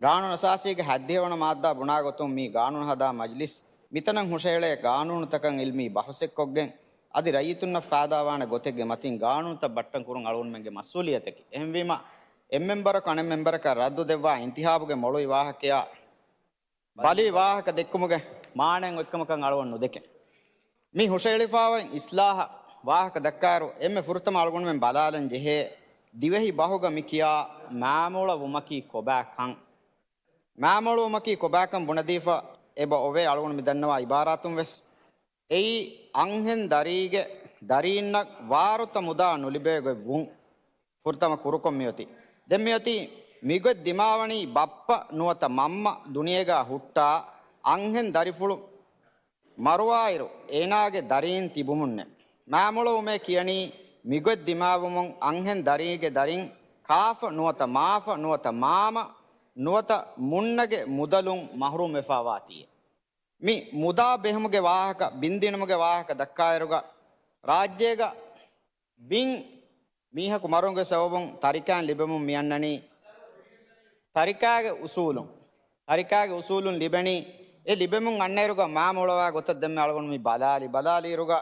ಕಾನೂನು ಅಸಾಸಿಗೆ ಹದ್ಯವಣ ಮಾದ್ದ ಬುಣಾಗೊತು ಮಿ ಕಾನೂನು ಹದಾ ಮಜ್ಲಿಸ್ ಮಿತನಂ ಹುಷೇಳೆ ಕಾನೂನು ತಕಂ ಇಲ್ಮಿ ಬಹುಸೆಕ್ಕೊಗ್ಗೆಂ ಅದಿ ರೈತುನ ಫಾದಾವಾಣ ಗೊತೆಗೆ ಮತಿಂ ಕಾನೂನು ತ ಬಟ್ಟಂ ಕುರುಂ ಅಳುನ್ ಮೆಂಗೆ ಮಸ್ಸೂಲಿಯತಕಿ ಎಹಂವೀಮ ಎಮ್ಮೆಂಬರ ಕಣೆ ಮೆಂಬರಕ ರದ್ದು ದೆವ್ವಾ ಇಂತಿಹಾಬುಗೆ ಮೊಳು ವಿವಾಹಕೆಯ ಬಲಿ ವಿವಾಹಕ ದೆಕ್ಕುಮುಗೆ ಮಾಣೆಂ ಒಕ್ಕಮಕಂ ಅಳವನ್ನು ದೆಕೆ ಮಿ ಹುಷೇಳಿಫಾವನ್ ಇಸ್ಲಾಹ ವಾಹಕ ದಕ್ಕಾರು ಎಮ್ಮೆ ಫುರ್ತಮ ಅಳಗುಣ ಮೆಂ ಬಲಾಲಂ ಜೆಹೆ ದಿವೆಹಿ ಬಹುಗ ಮಿಕಿಯಾ ಮಾಮೂಳ ಉಮಕಿ ಕೊಬ್ಯಾಕಂ ಮಾಮೂಳ ಉಮಕಿ ಕೊಬ್ಯಾಕಂ ಬುಣದೀಫ ಎಬ ಒವೆ ಅಳಗುಣ ಮಿದನ್ನವಾ ಇಬಾರಾತುಂ ವೆಸ್ ಎಯಿ ಅಂಹೆನ್ ದರಿಗೆ ದರೀನ್ನಕ್ ವಾರುತ ಮುದಾ ನುಲಿಬೇಗೆ ವುಂ ಫುರ್ತಮ ಕುರುಕೊಂ ಮಿಯತಿ ದೆಮ್ಮಿಯತಿ ಮಿಗೊ ದಿಮಾವಣಿ ಬಪ್ಪ ನುವತ ಮಮ್ಮ ದುನಿಯೆಗ ಹುಟ್ಟ ಅಂಹೆನ್ ದರಿಫುಳು ಮರುವಾಯಿರು ಏನಾಗೆ ದರೀನ್ ತಿಬುಮುನ್ನೆ ಮಾಮುಳು ಉಮೆ ಕಿಯಣಿ ಮಿಗೊ ದಿಮಾವುಮುಂ ಅಂಹೆನ್ ದರಿಗೆ ದರಿನ್ ಕಾಫ ನುವತ ಮಾಫ ನುವತ ಮಾಮ ನುವತ ಮುನ್ನಗೆ ಮುದಲುಂ ಮಹ್ರೂಮ್ ವೆಫಾವಾತಿಯೆ ಮಿ ಮುದಾ ಬೆಹಮುಗೆ ವಾಹಕ ಬಿಂದಿನಮುಗೆ ವಾಹಕ ದಕ್ಕಾಯರುಗ ರಾಜ್ಯಗ ಬಿಂ ಮೀಹಕು ಮರುಂಗೆ ಸವಬುಂ ತರಿಕಾನ್ ಲಿಬೆಮುಂ ಮಿಯನ್ನನಿ ತರಿಕಾಗೆ ಉಸೂಲುನ್ ಲಿಬೆನಿ ಎ ಲಿಬೆಮುಂ ಅಣ್ಣೆರುಗ ಮಾಮುಳವ ಗೊತ್ತದ್ದೆಮ್ಮೆ ಅಳಗೊಂಡು ಮಿ ಬಲಾಲಿರುಗ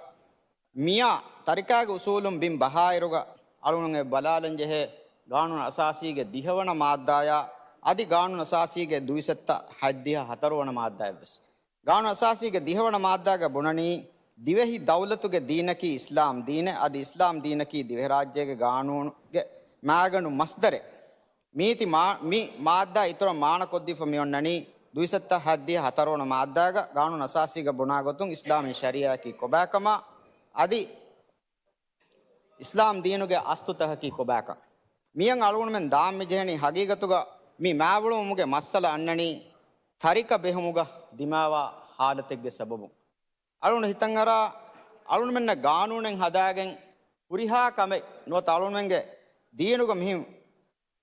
ಮಿಯಾ ತರಿಕಾಗೆ ಉಸೂಲುಂ ಬಿಂ ಬಹಾಯಿರುಗ ಅಳಗೊಂಡು ಬಲಾಲಂ ಜೆಹೆ ಕಾನೂನು ಅಸಾಸಿಗೆ ದಿಹವಣ ಮಾದ್ದಾಯ ಅದಿ ಕಾನೂನು ಅಸಾಸಿಗೆ ದುಯಿಸತ್ತ ಹದ್ದಿಹ ಹತರುವಣ ಮಾದ್ದಾಯ ಬೆಸ್ ಕಾನೂನು ಅಸಾಸಿಗೆ ದಿಹವಣ ಮಾದ್ದಾಗ ಬುಣನಿ ದಿವೆಹಿ ದೌಲತುಗೆ ದೀನಕಿ ಇಸ್ಲಾಂ ದೀನೆ ಅದು ಇಸ್ಲಾಂ ದೀನಕಿ ದಿವೆ ರಾಜ್ಯಗೆ ಕಾನೂನುಗೆ ಮ್ಯಾಗಣು ಮಸ್ದರೆ ಮೀತಿ ಮೀ ಮಾದ್ದ ಇತರ ಮಾಣ ಕೊದ್ದಿಫ ಮಿಯೊನ್ನನಿ ದುಯಿಸತ್ತ ಹದ್ದಿ ಹತರೋಣ ಮಾದ್ದಾಗ ಕಾನೂನು ಅಸಾಸಿಗೆ ಬುಣಾಗೊತ್ತು ಇಸ್ಲಾಮಿ ಶರಿಯಾಕಿ ಕೊಬ್ಯಾಕಮ ಅದಿ ಇಸ್ಲಾಂ ದೀನುಗೆ ಅಸ್ತುತಹಕಿ ಕೊಬ್ಯಾಕ ಮಿಯಂ ಅಳುಗುಣ ಮೆನ್ ದಾಮ್ ಮಿಜೆಹಣಿ ಹಗೀಗತುಗ ಮಿ ಮ್ಯಾವಳು ಮುಗೆ ಮಸ್ಸಲ ಅನ್ನಣಿ ಥರಿಕ ಬೆಹುಮುಗ ದಿಮಾವ ಹಾಲತೆಗ್ಗೆ ಸಬಬು ಅಳುಣ ಹಿತಂಗರ ಅಳುಣ ಮೆನ್ನ ಕಾನೂನೆಂ ಹದಾಗೆಂ ಹುರಿಹಾ ಕಮೆ ನುವತ ಅಳುಣ ಮೆಂಗೆ ದೀನುಗ ಮಿಹಿಂ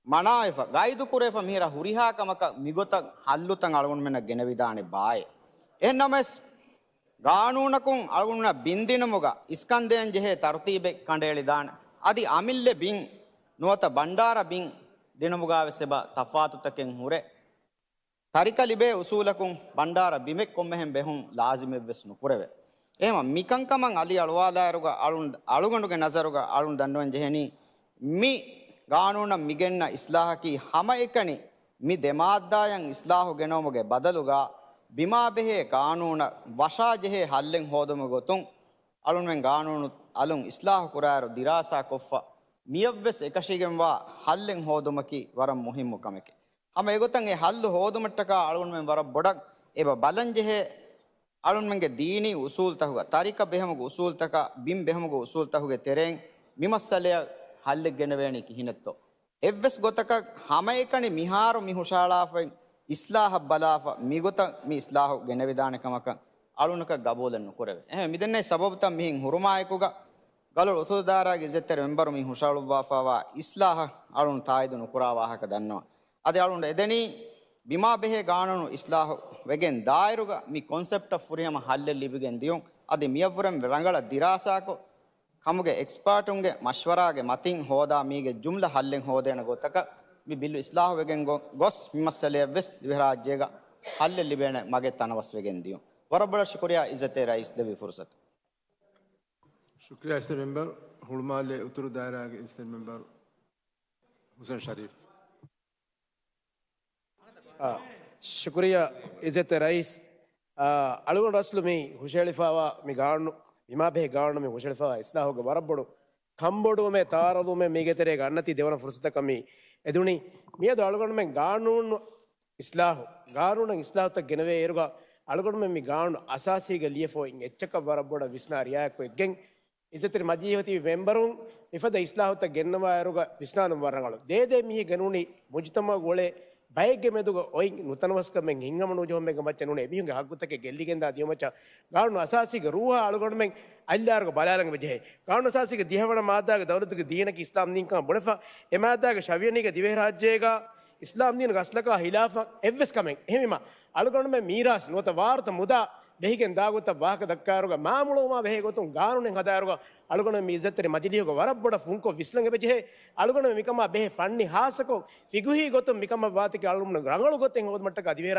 ಮನಾಯಫ ಗೈದು ಕುರೇಫ ಮಿಹಿರ ಹುರಿಹಾ ಕಮಕ ಮಿಗೊತ ಹಲ್ಲುತಂ ಅಳುಣ ಮೆನ್ನ ಗೆನವಿದಾನೆ ಬಾಯೆ ಎನ್ನಮೆಸ್ ಕಾನೂನಕುಂ ಅಳುಣ ಬಿಂದಿನಮುಗ ಇಸ್ಕಂದೆಯಂ ಜೆಹೆ ತರ್ತೀಬೆ ಕಂಡೇಳಿದಾನ ಅದಿ ಅಮಿಲ್ಲೆ ಬಿಂ ನುವತ ಬಂಡಾರ ಬಿಂ ದಿನಮುಗಾವೆ ಸೆಬ ತಫಾತುತಕೆಂ ಹುರೆ ತರಿಕಲಿಬೆ ಉಸೂಲಕುಂ ಬಂಡಾರ ಬಿಮೆಕ್ ಕೊಮ್ಮೆಹೆಂ ಬೆಹುಂ ಲಾಜಿಮೆವ್ವೆಸ್ ನುಪುರೆವೆ ಏಮ ಮಿಕಂಕಮಂ ಅಲಿ ಅಳುವಾಲಾರುಗ ಅಳುಗಂಡುಗೆ ನಜರುಗ ಅಳುನ್ ದನ್ನುವನ್ ಜೆಹೆನಿ ಮಿ ಕಾನೂನ ಮಿಗೆನ್ನ ಇಸ್ಲಾಹಕಿ ಹಮ ಎಕಣಿ ಮಿ ದೆಮಾದ್ದಾಯಂ ಇಸ್ಲಾಹು ಗೆನೋಮುಗೆ ಬದಲುಗ ಬಿಮಾ ಬೆಹೆ ಕಾನೂನ ವಶಾ ಜೆಹೆ ಹಲ್ಲೆಂ ಹೋದಮು ಗೊತುಂ ಅಳುನ್ವೆನ್ ಕಾನೂನು ಅಲುಂ ಇಸ್ಲಾಹು ಕುರಾರು ದಿರಾಸಾ ಕೊಫ್ಫ ಮಿಯವ್ವೆಸ್ ಎಕಶಿಗೆಂವಾ ಹಲ್ಲೆಂ ಹೋದಮಕಿ ವರಂ ಮುಹಿಮ್ಮು ಕಮೆಕೆ ಹಮ ಎಗೊತ್ತಂಗೆ ಹಲ್ಲು ಹೋದುಮಟ್ಟಕ ಅಳುಣ್ಮೆನ್ ವರ ಬೊಡಕ್ ಎಬ ಬಲಂಜೆಹೆ ಅಳುಣ್ಮೆಂಗೆ ದೀನಿ ಉಸೂಲ್ ತಹುಗ ತಾರಿಕ ಬೆಹಮುಗು ಉಸೂಲ್ ತಕ ಬಿಂ ಬೆಹಮುಗು ಉಸೂಲ್ ತಹುಗೆ ತೆರೆಂ ಮಿಮಸ್ಸಲೆಯ ಹಲ್ಲೆಗೆನವೇಣಿ ಕಿಹಿನೆತ್ತೋ ಎವ್ವೆಸ್ ಗೊತ್ತಕ ಹಮ ಏಕಣಿ ಮಿಹಾರು ಮಿಹುಶಾಳಾಫೆನ್ ಇಸ್ಲಾಹ ಬಲಾಫ ಮಿಗೊತ ಮಿ ಇಸ್ಲಾಹು ಗೆನವಿದಾನೆ ಕಮಕ ಅಳುಣಕ ಗಬೋಲನ್ನು ಕೊರವೆ ಮಿದನ್ನೆ ಸಬಬ್ತ ಮಿಹಿಂ ಹುರುಮಾಯಕುಗ ಗಲುಳು ಉಸುದಾರಾಗಿ ಇಜ್ಜೆತ್ತೆರೆ ಮೆಂಬರು ಮಿ ಹುಷಾಳುವಾಫಾವ ಇಸ್ಲಾಹ ಅಳುಣು ತಾಯ್ದುನು ಕುರಾವಾಹಕ ದನ್ನವ ಅದೇ ಅಳುಂಡ ಎದೆನಿ ಬಿಮಾ ಬೆಹೆ ಕಾನೂನು ಇಸ್ಲಾಹು ವೆಗೆನ್ ದಾಯರುಗ ಮಿ ಕಾನ್ಸೆಪ್ಟ್ ಆಫ್ ಫುರಿಯಮ ಹಲ್ಲೆಲ್ಲಿ ಬಿಗೆನ್ ದಿಯೊಂ ಅದೇ ಮಿಯವ್ವರಂ ರಂಗಳ ದಿರಾಸಾಕು ಕಮುಗೆ ಎಕ್ಸ್ಪರ್ಟುಂಗೆ ಮಶ್ವರಾಗೆ ಮತಿಂ ಹೋದಾ ಮೀಗೆ ಜುಮ್ಲ ಹಲ್ಲೆಂ ಹೋದೇನ ಗೊತ್ತಕ ಮಿ ಬಿಲ್ಲು ಇಸ್ಲಾಹು ವೆಗೆನ್ ಗೊಸ್ ಮಿಮಸ್ಸಲೆಯ ವೆಸ್ ದಿವರಾಜ್ಯಗ ಹಲ್ಲೆಲ್ಲಿ ಬೇಣ ಮಗೆ ತನವಸ್ ವೆಗೆನ್ ದಿಯೊಂ ವರಬ್ಬಳ ಶುಕ್ರಿಯಾ ಇಜ್ಜತೆ ರೈಸ್ ದೇವಿ ಫುರ್ಸತ್ ಶುಕ್ರಿಯಾ ಇಸ್ತೆ ಮೆಂಬರ್ ಹುಳ್ಮಾಲೆ ಉತ್ತರ ದಾಯರಾಗೆ ಇಸ್ತೆ ಮೆಂಬರ್ ಹುಸೇನ್ ಶರೀಫ್ ಶುಕ್ರಿಯಾ ಇಜ್ಜತೆ ರೈಸ್ ಅಳುಗೊಂಡು ಅಸ್ಲು ಮೀ ಹುಷೇಳಿಫಾವ ಮಿ ಗಾಣು ವಿಮಾ ಬೇ ಗಾಣು ಮಿ ಹುಷೇಳಿಫಾವ ಇಸ್ಲಾಹುಗ ವರಬ್ಬಡು ಕಂಬೋಡುವೆ ತಾರದುಮೆ ಮೀಗೆತೆರೆ ಗನ್ನತಿ ದೇವನ ಫುರ್ಸತ ಕಮ್ಮಿ ಎದುಣಿ ಮಿಯದು ಅಳಗೊಂಡ್ಮೆ ಗಾನೂನು ಇಸ್ಲಾಹು ಗಾನೂನ ಇಸ್ಲಾಹುತ ಗೆನವೇ ಏರುಗ ಅಳಗೊಂಡ್ಮೆ ಮಿ ಗಾನು ಅಸಾಸಿಗ ಲಿಯಫೋ ಇಂಗ್ ಎಚ್ಚಕ ಬರಬೋಡ ವಿಸ್ನಾ ರಿಯಾಯಕು ಎಗ್ಗೆಂಗ್ ಇಸತಿರಿ ಮಜಿಹತಿ ಮೆಂಬರುಂ ಇಫದ ಇಸ್ಲಾಹುತ ಗೆನ್ನವ ಏರುಗ ವಿಸ್ನಾನು ವರಂಗಳು ದೇದೆ ಮಿಹಿ ಗನೂನಿ ಮುಜ್ತಮ ಗೋಳೆ ಬೈಗೆ ಮೆದುಗ ಒಯ್ ನೂತನವಸ್ಕಮೆಂ ಹಿಂಗಮನು ಜೋಮೆಂಗ ಮಚ್ಚ ನುಣೆ ಮಿಹುಂಗೆ ಹಗ್ಗುತಕ್ಕೆ ಗೆಲ್ಲಿಗೆಂದ ದಿಯಮಚ್ಚ ಗಾನು ಅಸಾಸಿಗ ರೂಹ ಅಳಗೊಂಡ್ಮೆಂ ಅಲ್ಲಾರ್ಗ ಬಲಾರಂಗ ಬಜೆ ಗಾನು ಅಸಾಸಿಗ ದಿಹವಣ ಮಾದಾಗ ದೌಲತ್ಗೆ ದೀನಕ್ಕೆ ಇಸ್ಲಾಂ ನಿಂಕ ಬುಣಫ ಎಮಾದಾಗ ಶವ್ಯನಿಗೆ ದಿವೆ ರಾಜ್ಯಗ ಇಸ್ಲಾಂ ದೀನ ಅಸ್ಲಕ ಹಿಲಾಫ ಎವ್ವೆಸ್ ಕಮೆಂ ಎಹಿಮ ಅಳಗೊಂಡ್ಮೆಂ ಮೀರಾಸ್ ನೋತ ವಾರ್ತ ಮುದಾ ಬೆಹಿಗೆನ್ ದಾಗುತ್ತ ವಾಹಕ ದಕ್ಕಾರುಗ ಮಾಮುಳುಮಾ ಬೆಹೆ ಗೊತ್ತು ಗಾನುನೆಂ ಹದಾರುಗ ಅಳುಗಣ ಮಿ ಇಜ್ಜತ್ತರಿ ಮಜಿಲಿಯುಗ ವರಬ್ಬಡ ಫುಂಕೋ ವಿಸ್ಲಂಗ ಬೆಜೆ ಅಳುಗಣ ಮಿಕಮ ಬೆಹೆ ಫಣ್ಣಿ ಹಾಸಕೋ ಫಿಗುಹಿ ಗೊತ್ತು ಮಿಕಮ ವಾತಿಗೆ ಅಳುಮನ ರಂಗಳು ಗೊತ್ತೆಂಗ ಹೋದ ಮಟ್ಟಕ ದಿವೆ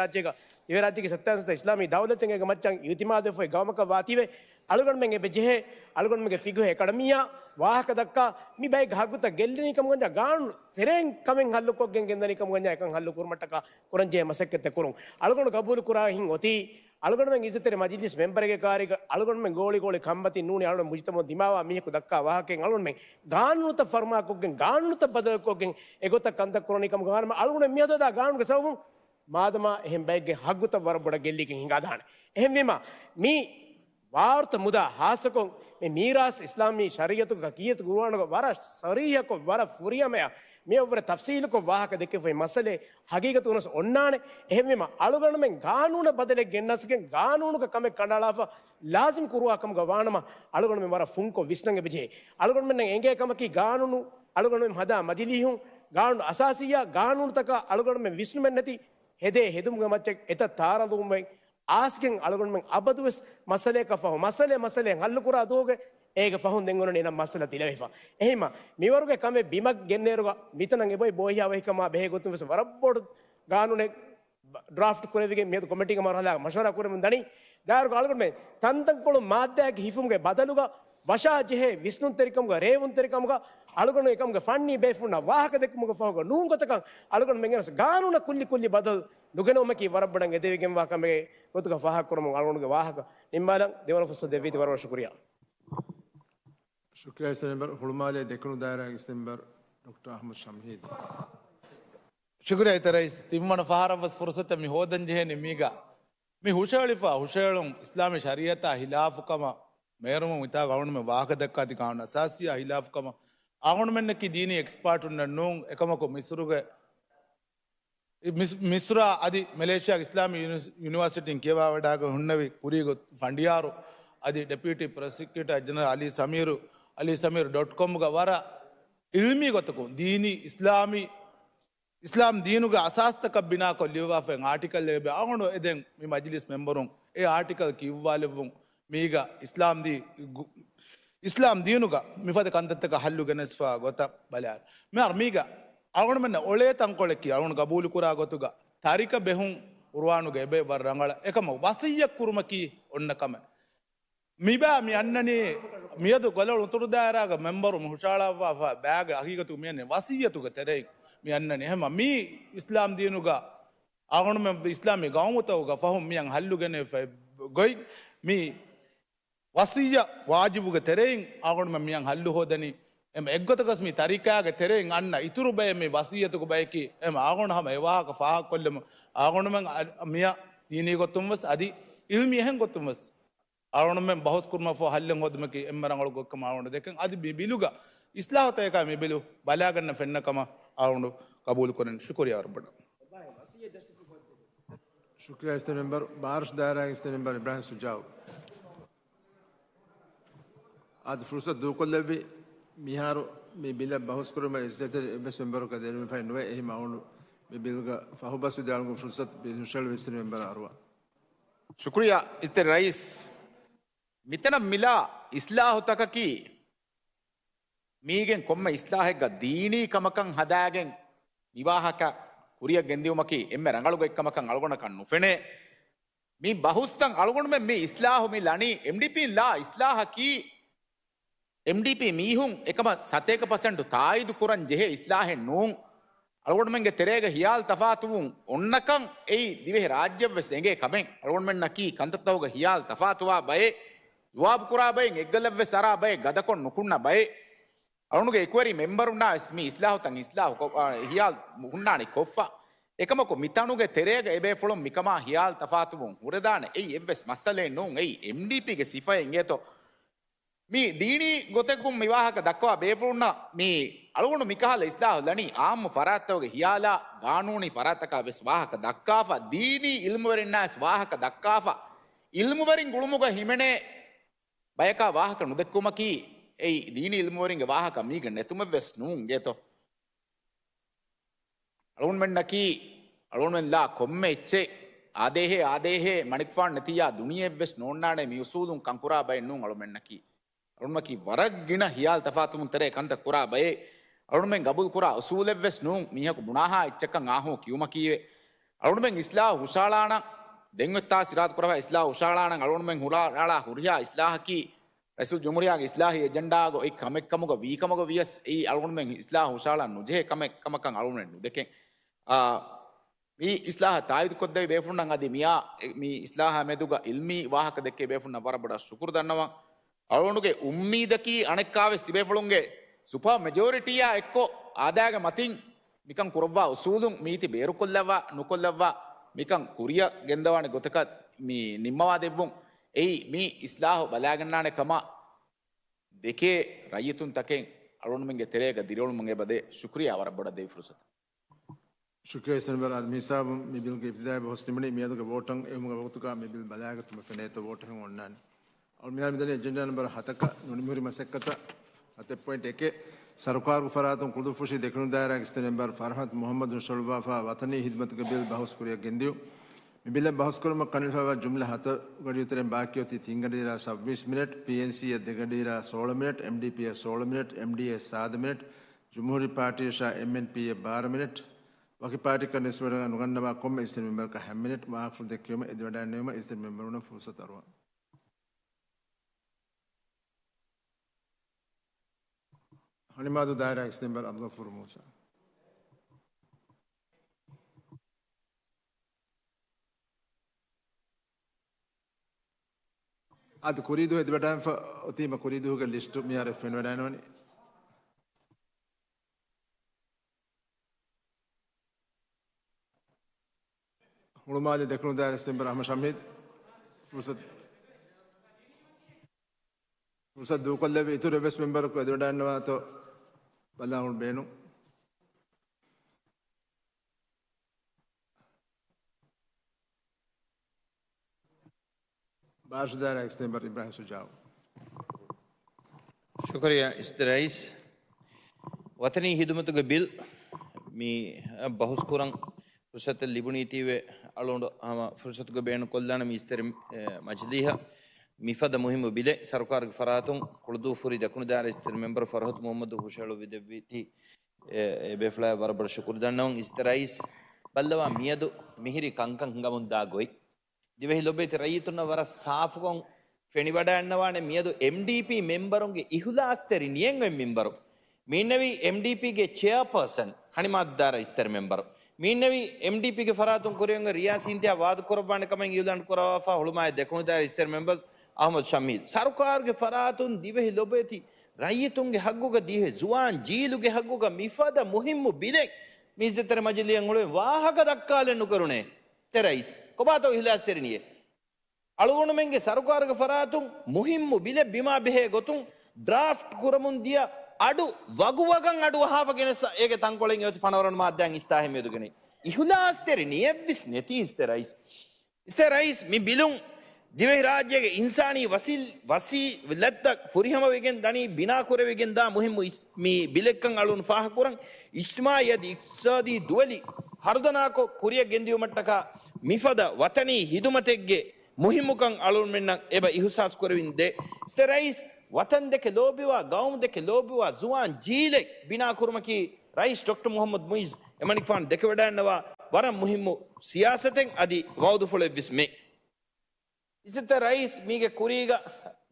ರಾಜ್ಯಗೆ ಸತ್ಯಾನ್ಸತ ಇಸ್ಲಾಮಿ ದೌಲತೆಂಗೆ ಮಚ್ಚಂಗ್ ಯುತಿಮಾದೆ ಫೈ ಗಮಕ ವಾತಿವೆ ಅಳುಗಣ ಮೆಂಗೆ ಬೆಜೆ ಅಳುಗಣ ಮೆಂಗೆ ಫಿಗುಹೆ ಕಡಮಿಯಾ ವಾಹಕ ದಕ್ಕ ಮಿ ಬೈ ಹಾಗುತ್ತ ಗೆಲ್ಲಿನಿ ಕಮಗಂಜ ಗಾನು ತೆರೆಂ ಕಮೆಂ ಹಲ್ಲು ಕೊಗ್ಗೆಂಗೆಂದನಿ ಕಮಗಂಜ ಯಾಕಂ ಹಲ್ಲು ಕುರ್ಮಟ್ಟಕ ಕುರಂಜೆ ಮಸಕ್ಕೆತ್ತೆ ಕುರುಂ ಅಳುಗಣ ಕಬೂಲ್ ಕುರಾ ಹಿಂಗ್ ಒತಿ ಅಳುಗೊಂಡ್ಮೆಂಗೆ ಇಸತೆರೆ ಮಜಿಲಿಸ್ ಮೆಂಬರ್ಗೆ ಕಾರಿಗೆ ಅಳುಗೊಂಡ್ಮೆಂಗೆ ಗೋಳಿ ಕಂಬತಿ ನೂನಿ ಅಳುಗೊಂಡು ಮುಜಿತಮ ದಿಮಾವ ಮೀಹಕು ದಕ್ಕ ವಾಹಕೆ ಅಳುಗೊಂಡ್ಮೆಂಗೆ ಗಾನುತ ಫರ್ಮಾಕೋಗೆ ಗಾನುತ ಬದಕೋಗೆ ಎಗೊತ್ತ ಕಂತ ಕ್ರೋನಿಕಮ್ ಗಾನ ಅಳುಗೊಂಡು ಮಿಯದದ ಗಾನುಗೆ ಸವು ಮಾದಮ ಎಹೆಂ ಬೈಗೆ ಹಗ್ಗುತ ವರಬಡ ಗೆಲ್ಲಿಗೆ ಹಿಂಗಾದಾಣೆ ಎಹೆಂ ವಿಮ ಮೀ ವಾರ್ತ ಮುದ ಹಾಸಕೊ ಮೇ ಮೀರಾಸ್ ಇಸ್ಲಾಮಿ ಶರೀಯತು ಕೀಯತ್ ಗುರುವಾಣಗ ವರ ಸರಿಯಕೊ ವರ ಫುರಿಯಮಯ මේ ඔවර තෆ්සීලක වාහක දෙක වේ මසලේ හගීගත උනස් ඔන්නානේ එහෙමම අලුගණමෙන් ගානූන බදලේ ගෙන්නස්ගෙන් ගානූනක කමෙ කණ්ඩාලාව ලාසිම් කුරුවාකම ගවානම අලුගණමෙන් වර ෆුන්කො විස්නංගෙ බිජේ අලුගණමෙන් එංගේ කමකි ගානූනු අලුගණමෙන් හදා මජිලිහුන් ගානු අසාසියා ගානූන තක අලුගණමෙන් විස්නුමෙන් නැති හෙදේ හෙදුම් ගමච්ච එත තාරදුම්ෙන් ආස්ගෙන් අලුගණමෙන් අබදුවස් මසලේ කෆහ මසලේ හල්ලු කුරා දෝගේ ඒක ෆහුන් දෙංගොන නේ නම් මස්සලා තිලවෙෆා එහෙම මිවරුගේ කමේ බිමක් ගෙන්නේරුග මිතනන් එබොයි බෝහියා වෙහිකම බෙහෙ ගොතුම් වෙස වරබ්බෝඩ ගානුනේ ඩ්‍රාෆ්ට් කරෙවිගේ මේ කමිටික මරහලා මෂවරා කරමු දනි දාරු ගාලකට මේ තන්තන් කොළු මාධ්‍යයක හිෆුම්ගේ බදලුග වශා ජෙහෙ විස්නුන් තරිකම්ග රේවුන් තරිකම්ග අලුගොන එකම්ග ෆන්නි බේෆුනා වාහක දෙකමුග ෆහුග නූංගතක අලුගොන මෙන්ගෙනස ගානුන කුල්ලි බදල් නුගෙනොමකි වරබ්බඩන් එදෙවිගෙන් වාකමේ ගොතුක ෆහක් කරමු අලුගොනගේ වාහක නිම්මාලන් දෙවන ෆුස්ස දෙවිති වරව ශුක්‍රියා شكرا سنبر حلمالي دكنو دائرة سنبر دكتور أحمد شمهيد شكرا رئيس تيمون فهرم بس فرصة مي هودن جهنم ميغا مي هوشالفا هوشالون إسلام شريعة خلاف كما ميرم ميتا قانون में वाक दक्का दी कानून असासी खिलाफ कमा आगुन में नक्की दीनी एक्सपर्ट उन्नों एकमा को मिस्रा अदि मलेशिया इस्लामी यूनिवर्सिटी केवा वडाग हुन्नवी पूरी फंडियारो अदि डेप्यूटी प्रोसिक्यूटर जनरल अली समीर.com गा वारा इल्मी गोतको दीनी इस्लाम दीनुगा असास्तक बिना को लिवाफे आर्टिकल लेबे आगोंडो एदें मी मजलिस मेंबरों ए आर्टिकल की इव्वालेवुं मीगा इस्लाम दीनुगा मिफद कंततक हल्लु गनस्फा गोता बल्यार मे अर्मीगा आगोंड मन ओले तंकोले की आगोंड कबूल कुरा गोतुगा तारिक बेहुं उर्वानुगे एबे वर रंगळ एकम वसिय कुरुमकी ओन्नकम ಮಿಬಾ ಮಿ ಅನ್ನನಿ ಮಿಯದು ಗೊಲಳು ಉತುರುದಾರಾಗ ಮೆಂಬರು ಹುಷಾಳವ ಬ್ಯಾಗ್ ಹಕೀಗತು ಮಿಯನೆ ವಸಿಯತುಗ ತೆರೆ ಮಿ ಅನ್ನನಿ ಹೆಮ ಮಿ ಇಸ್ಲಾಂ ದೀನುಗ ಆಗಣ ಮೆ ಇಸ್ಲಾಮಿ ಗಾಂವತವುಗ ಫಹುಂ ಮಿಯಂ ಹಲ್ಲುಗನೆ ಗೊಯ್ ಮಿ ವಸಿಯ ವಾಜಿಬುಗ ತೆರೆಯಿಂ ಆಗಣ ಮೆ ಮಿಯಂ ಹಲ್ಲು ಹೋದನಿ ಎಮ ಎಗ್ಗತಗಸ್ ಮಿ ತರಿಕಾಗ ತೆರೆಯಿಂ ಅನ್ನ ಇತುರು ಬಯ ಮಿ ವಸಿಯತುಗ ಬಯಕಿ ಎಮ ಆಗಣ ಹಮ ಎವಾಕ ಫಾಹ ಕೊಲ್ಲಮ ಆಗಣ ಮೆ ಮಿಯ ದೀನಿ ಗೊತ್ತುಂವಸ್ ಅದಿ ಇಲ್ಮಿ ಹೆಂ ಗೊತ್ತುಂವಸ್ आउण में बहुत कुर्मा फो हल्लं होद में कि एम्मरंगल को कमाउंड देखें आदि बिबिलुगा इस्लाह होता है का बिबिलु बलागन फेन्न कमा आउंड कबूल करें शुक्रिया और बड़ा शुक्रिया इस्ते मेंबर बारिश दायरा इस्ते मेंबर इब्राहिम सुजाव आज फुर्सत दुको लेबी मिहारो मी बिला बहुत कुर्मा इस्ते एमएस मेंबर का देन में फाइन वे एही माउंड बिबिलुगा फाहुबस दालगो फुर्सत बिशल इस्ते मेंबर आरवा शुक्रिया इस्ते रईस मितन मिला इस्लाह तक की मीगे कोम्म इस्लाह दीनी कमकं हदागे विवाहक कुरिय गेंदियुमकी एम्मे रंगलुग कमकं अलगुण कन्नु फेने मी बहुस्तंग अलगुण में मी इस्लाह मी लनी एमडीपी ला इस्लाह की एमडीपी मीहुं एकम 7% ताइदु कुरन जेहे इस्लाह नूं अलगुण में तेरेगे हियाल तफातुं उन्नकं एई दिवे राज्य वेसेंगे कमें अलगुण में नकी कंततवग हियाल तफातुवा बये जवाब कुरा बय एग्गलव्वे सरा बय गदको नुकुन्न बय අරුණුගේ එක්වරි මෙම්බරුන්නා ස්මී ඉස්ලාහුතන් ඉස්ලාහු හියාල් මුහුන්නානි කොෆ්ෆා එකමකො මිතනුගේ තෙරේග එබේ ෆොලොම් මිකමා හියාල් තෆාතුමුන් හුරදාන එයි එවස් මස්සලේ නුන් එයි MDPගේ සිෆයෙන් ඒතෝ මේ දීනී ගොතෙකුම් විවාහක දක්වා බේෆුන්න මේ අලුණු මිකහල ඉස්ලාහු ලනි ආම්ම ෆරාත්තවගේ හියාලා ගානූනි ෆරාතක වෙස් වාහක දක්කාෆා දීනී ඉල්මුවරින්නාස් වාහක දක්කාෆා ඉල්මුවරින් ගුළුමුග හිමනේ බයකා වාහක නුදෙක්කුමකි එයි දීනී ඉල්මුවරින්ගේ වාහක මීග නැතුම වෙස් නුන් ගේතෝ අලුන් මෙන්නකි අලුන් මෙන්ලා කොම්මෙ ඉච්චේ ආදේහේ මණික්ෆාන් නැතියා දුනියෙ වෙස් නෝන්නානේ මියුසූදුන් කංකුරා බයි නුන් අලුන් මෙන්නකි අරුණමකි වරග්ගින හියාල් තෆාතුමුන් තරේ කන්ත කුරා බයේ අරුණමෙන් ගබුල් කුරා උසූලෙව්වෙස් නුන් මීහකු බුනාහා ඉච්චකන් ආහෝ කියුමකීවේ අරුණමෙන් ඉස්ලාහ හුෂාලාණ දෙන්වෙත්තා සිරාත් කුරවා ඉස්ලාහ හුෂාලාණ අරුණමෙන් හුරාලා හුරියා ඉස්ලාහකි රසූල් ජුමුරියාගේ ඉස්ලාහි එජෙන්ඩාගෝ එක් කමෙක්කමක වීකමක වියස් ඒ අරුණමෙන් ඉස්ලාහ හුෂාලා නුජේ කමකන් අරුණෙන් නුදෙකෙන් මේ ඉස්ලාහ තායිදු කොද්දේ බේෆුන්නන් අදී මියා මේ ඉස්ලාහ මෙදුග ඉල්මි වාහක දෙකේ බේෆුන්න වරබඩ ශුකුර් දන්නවා අරුණුගේ උම්මීදකී අනෙක්කාවෙස් තිබේෆුළුන්ගේ සුපා මෙජෝරිටියා එක්කෝ ආදායක මතින් මිකන් කුරව්වා උසූලුන් මීති බේරු කොල්ලවා නුකොල්ලවා මිකන් කුරිය ගෙන්දවානේ ගොතක මේ නිම්මවා දෙවුන් එයි මේ ඉස්ලාහ බලාගන්නානේ කම දෙකේ රයිතුන් තකෙන් අරුණුමගේ තෙරේක දිරවුණුමගේ බදේ ශුක්‍රියා වරබඩ දෙයි ෆුර්සත شكرا استنبار آدمی صاحب می بیل کے ابتدائی بہت نمبر میادوں کے ووٹنگ ایوم کا وقت کا می بیل بلایا کہ تم فنے تو ووٹ ہیں ونان اور میار مدنی ایجنڈا نمبر ہتک نونیموری مسکتا ہتے پوائنٹ ایک سرکار کو فراتوں قدوفشی دیکھنے دائرہ استنبار فرحت محمد رسولوافا وطنی خدمت کے بیل بہت کوریا گندیو می بیل بہت کرم کنفا جملہ ہت گڑی ترے باقی ہوتی 3 گھنٹے 26 منٹ پی این سی 2 گھنٹے 16 منٹ ایم ڈی پی 16 منٹ ایم ڈی اے 7 منٹ جمہوری پارٹی شاہ ایم این پی 12 منٹ बाकी पार्टी का निस्बत अनुगंडा कम में इस मेंबर का है मिनट माफ देखियो में इधर डालने में इस मेंबर ने फुर्सत अरवा हनीमादु दायरा इस मेंबर अब्दुल फुरमूसा आद कुरीदो इधर डालने फ उती में कुरीदो का लिस्ट में यार फिन डालने वाली उलमाले देखने दायरे इस्तेमाल अहमद शामिद फुर्सत दो कल्ले भी इतने वेस्ट मेंबर को इधर डालने वाला तो बल्ला उन बेनों बाहर दायरा इस्तेमाल इब्राहिम सुजाव शुक्रिया इस्तेराइस वतनी हिदमत के बिल मी बहुत कुरंग फुर्सत लिबुनीती वे अलोंडो हम फुर्सत को बेन कोल्लाना मिस्टर मजलिहा मिफद मुहिम बिले सरकार फरातुं कुलदू फुरी दकुनदार इस्तर मेंबर फरहत मोहम्मद हुशलो विदविती बेफ्ला वरबर शुक्र दन्नों इस्तराइस बल्लवा मियदु मिहिरी कंकं गमुंदा गोई दिवे लोबेत रयितुन वर साफुगों फेनिवडा अन्नवाने मियदु एमडीपी मेंबरोंगे इहुलास्तरी नियंग मेंबरो मीनवी एमडीपी के चेयरपर्सन हनिमादार इस्तर मेंबर मीनवी एमडीपी के फरातुं कुरियंग रियासिंतिया वाद कुरबान कमें युलान कुराफा हुलमाय देखुनदार इस्तर मेंबर अहमद शमीद सरकार के फरातुं दिवे लोबेती रयितुंगे हग्गुगा दिवे जुआन जीलुगे हग्गुगा मिफादा मुहिम्मु बिले मिजतर मजलियंगुळे वाहक दक्काले नुकरुणे स्टेराइस कोबातो हिलास्तेरिनिये अळुगुणुमेंगे सरकार के फरातुं मुहिम्मु बिले बिमा बेहे गोतुं ड्राफ्ट कुरमुंदिया अडु वगुवगं अडु हावගෙනස ඒකේ තංකොලෙන් යොත් පනවරන මාධ්‍යයන් ඉස්තාහෙ මෙදුගෙන ඉහුලාස්තරිනිය විස් නැති ඉස්තරයිස් මි බිලුන් දිවේ රාජ්‍යයේ ඉන්සානී වසී ලද්ද ෆුරිහම වෙගෙන් දනි බිනා කුරවෙගෙන් දා මුහිම් මි බිලෙක්කන් අලුන් ෆාහ කුරන් ඉජ්තිමායදි ඉක්සාදී දුවලි හර්දනාකෝ කුරිය ගෙන්දියු මට්ටක මිෆද වතනී හිදුමතෙක්ගේ මුහිමුකන් අලුන් මෙන්න එබ ඉහුසාස් කුරවින්දේ ඉස්තරයිස් वतन देखे लोबिवा गांव देखे लोबिवा जुआन जीले बिना कुरमकी राइस डॉक्टर मोहम्मद मुइज एमनिक फान देखे वडानवा वरम मुहिम सियासतें अदि वौदु फुले विस्मे इसे राइस मीगे कुरीगा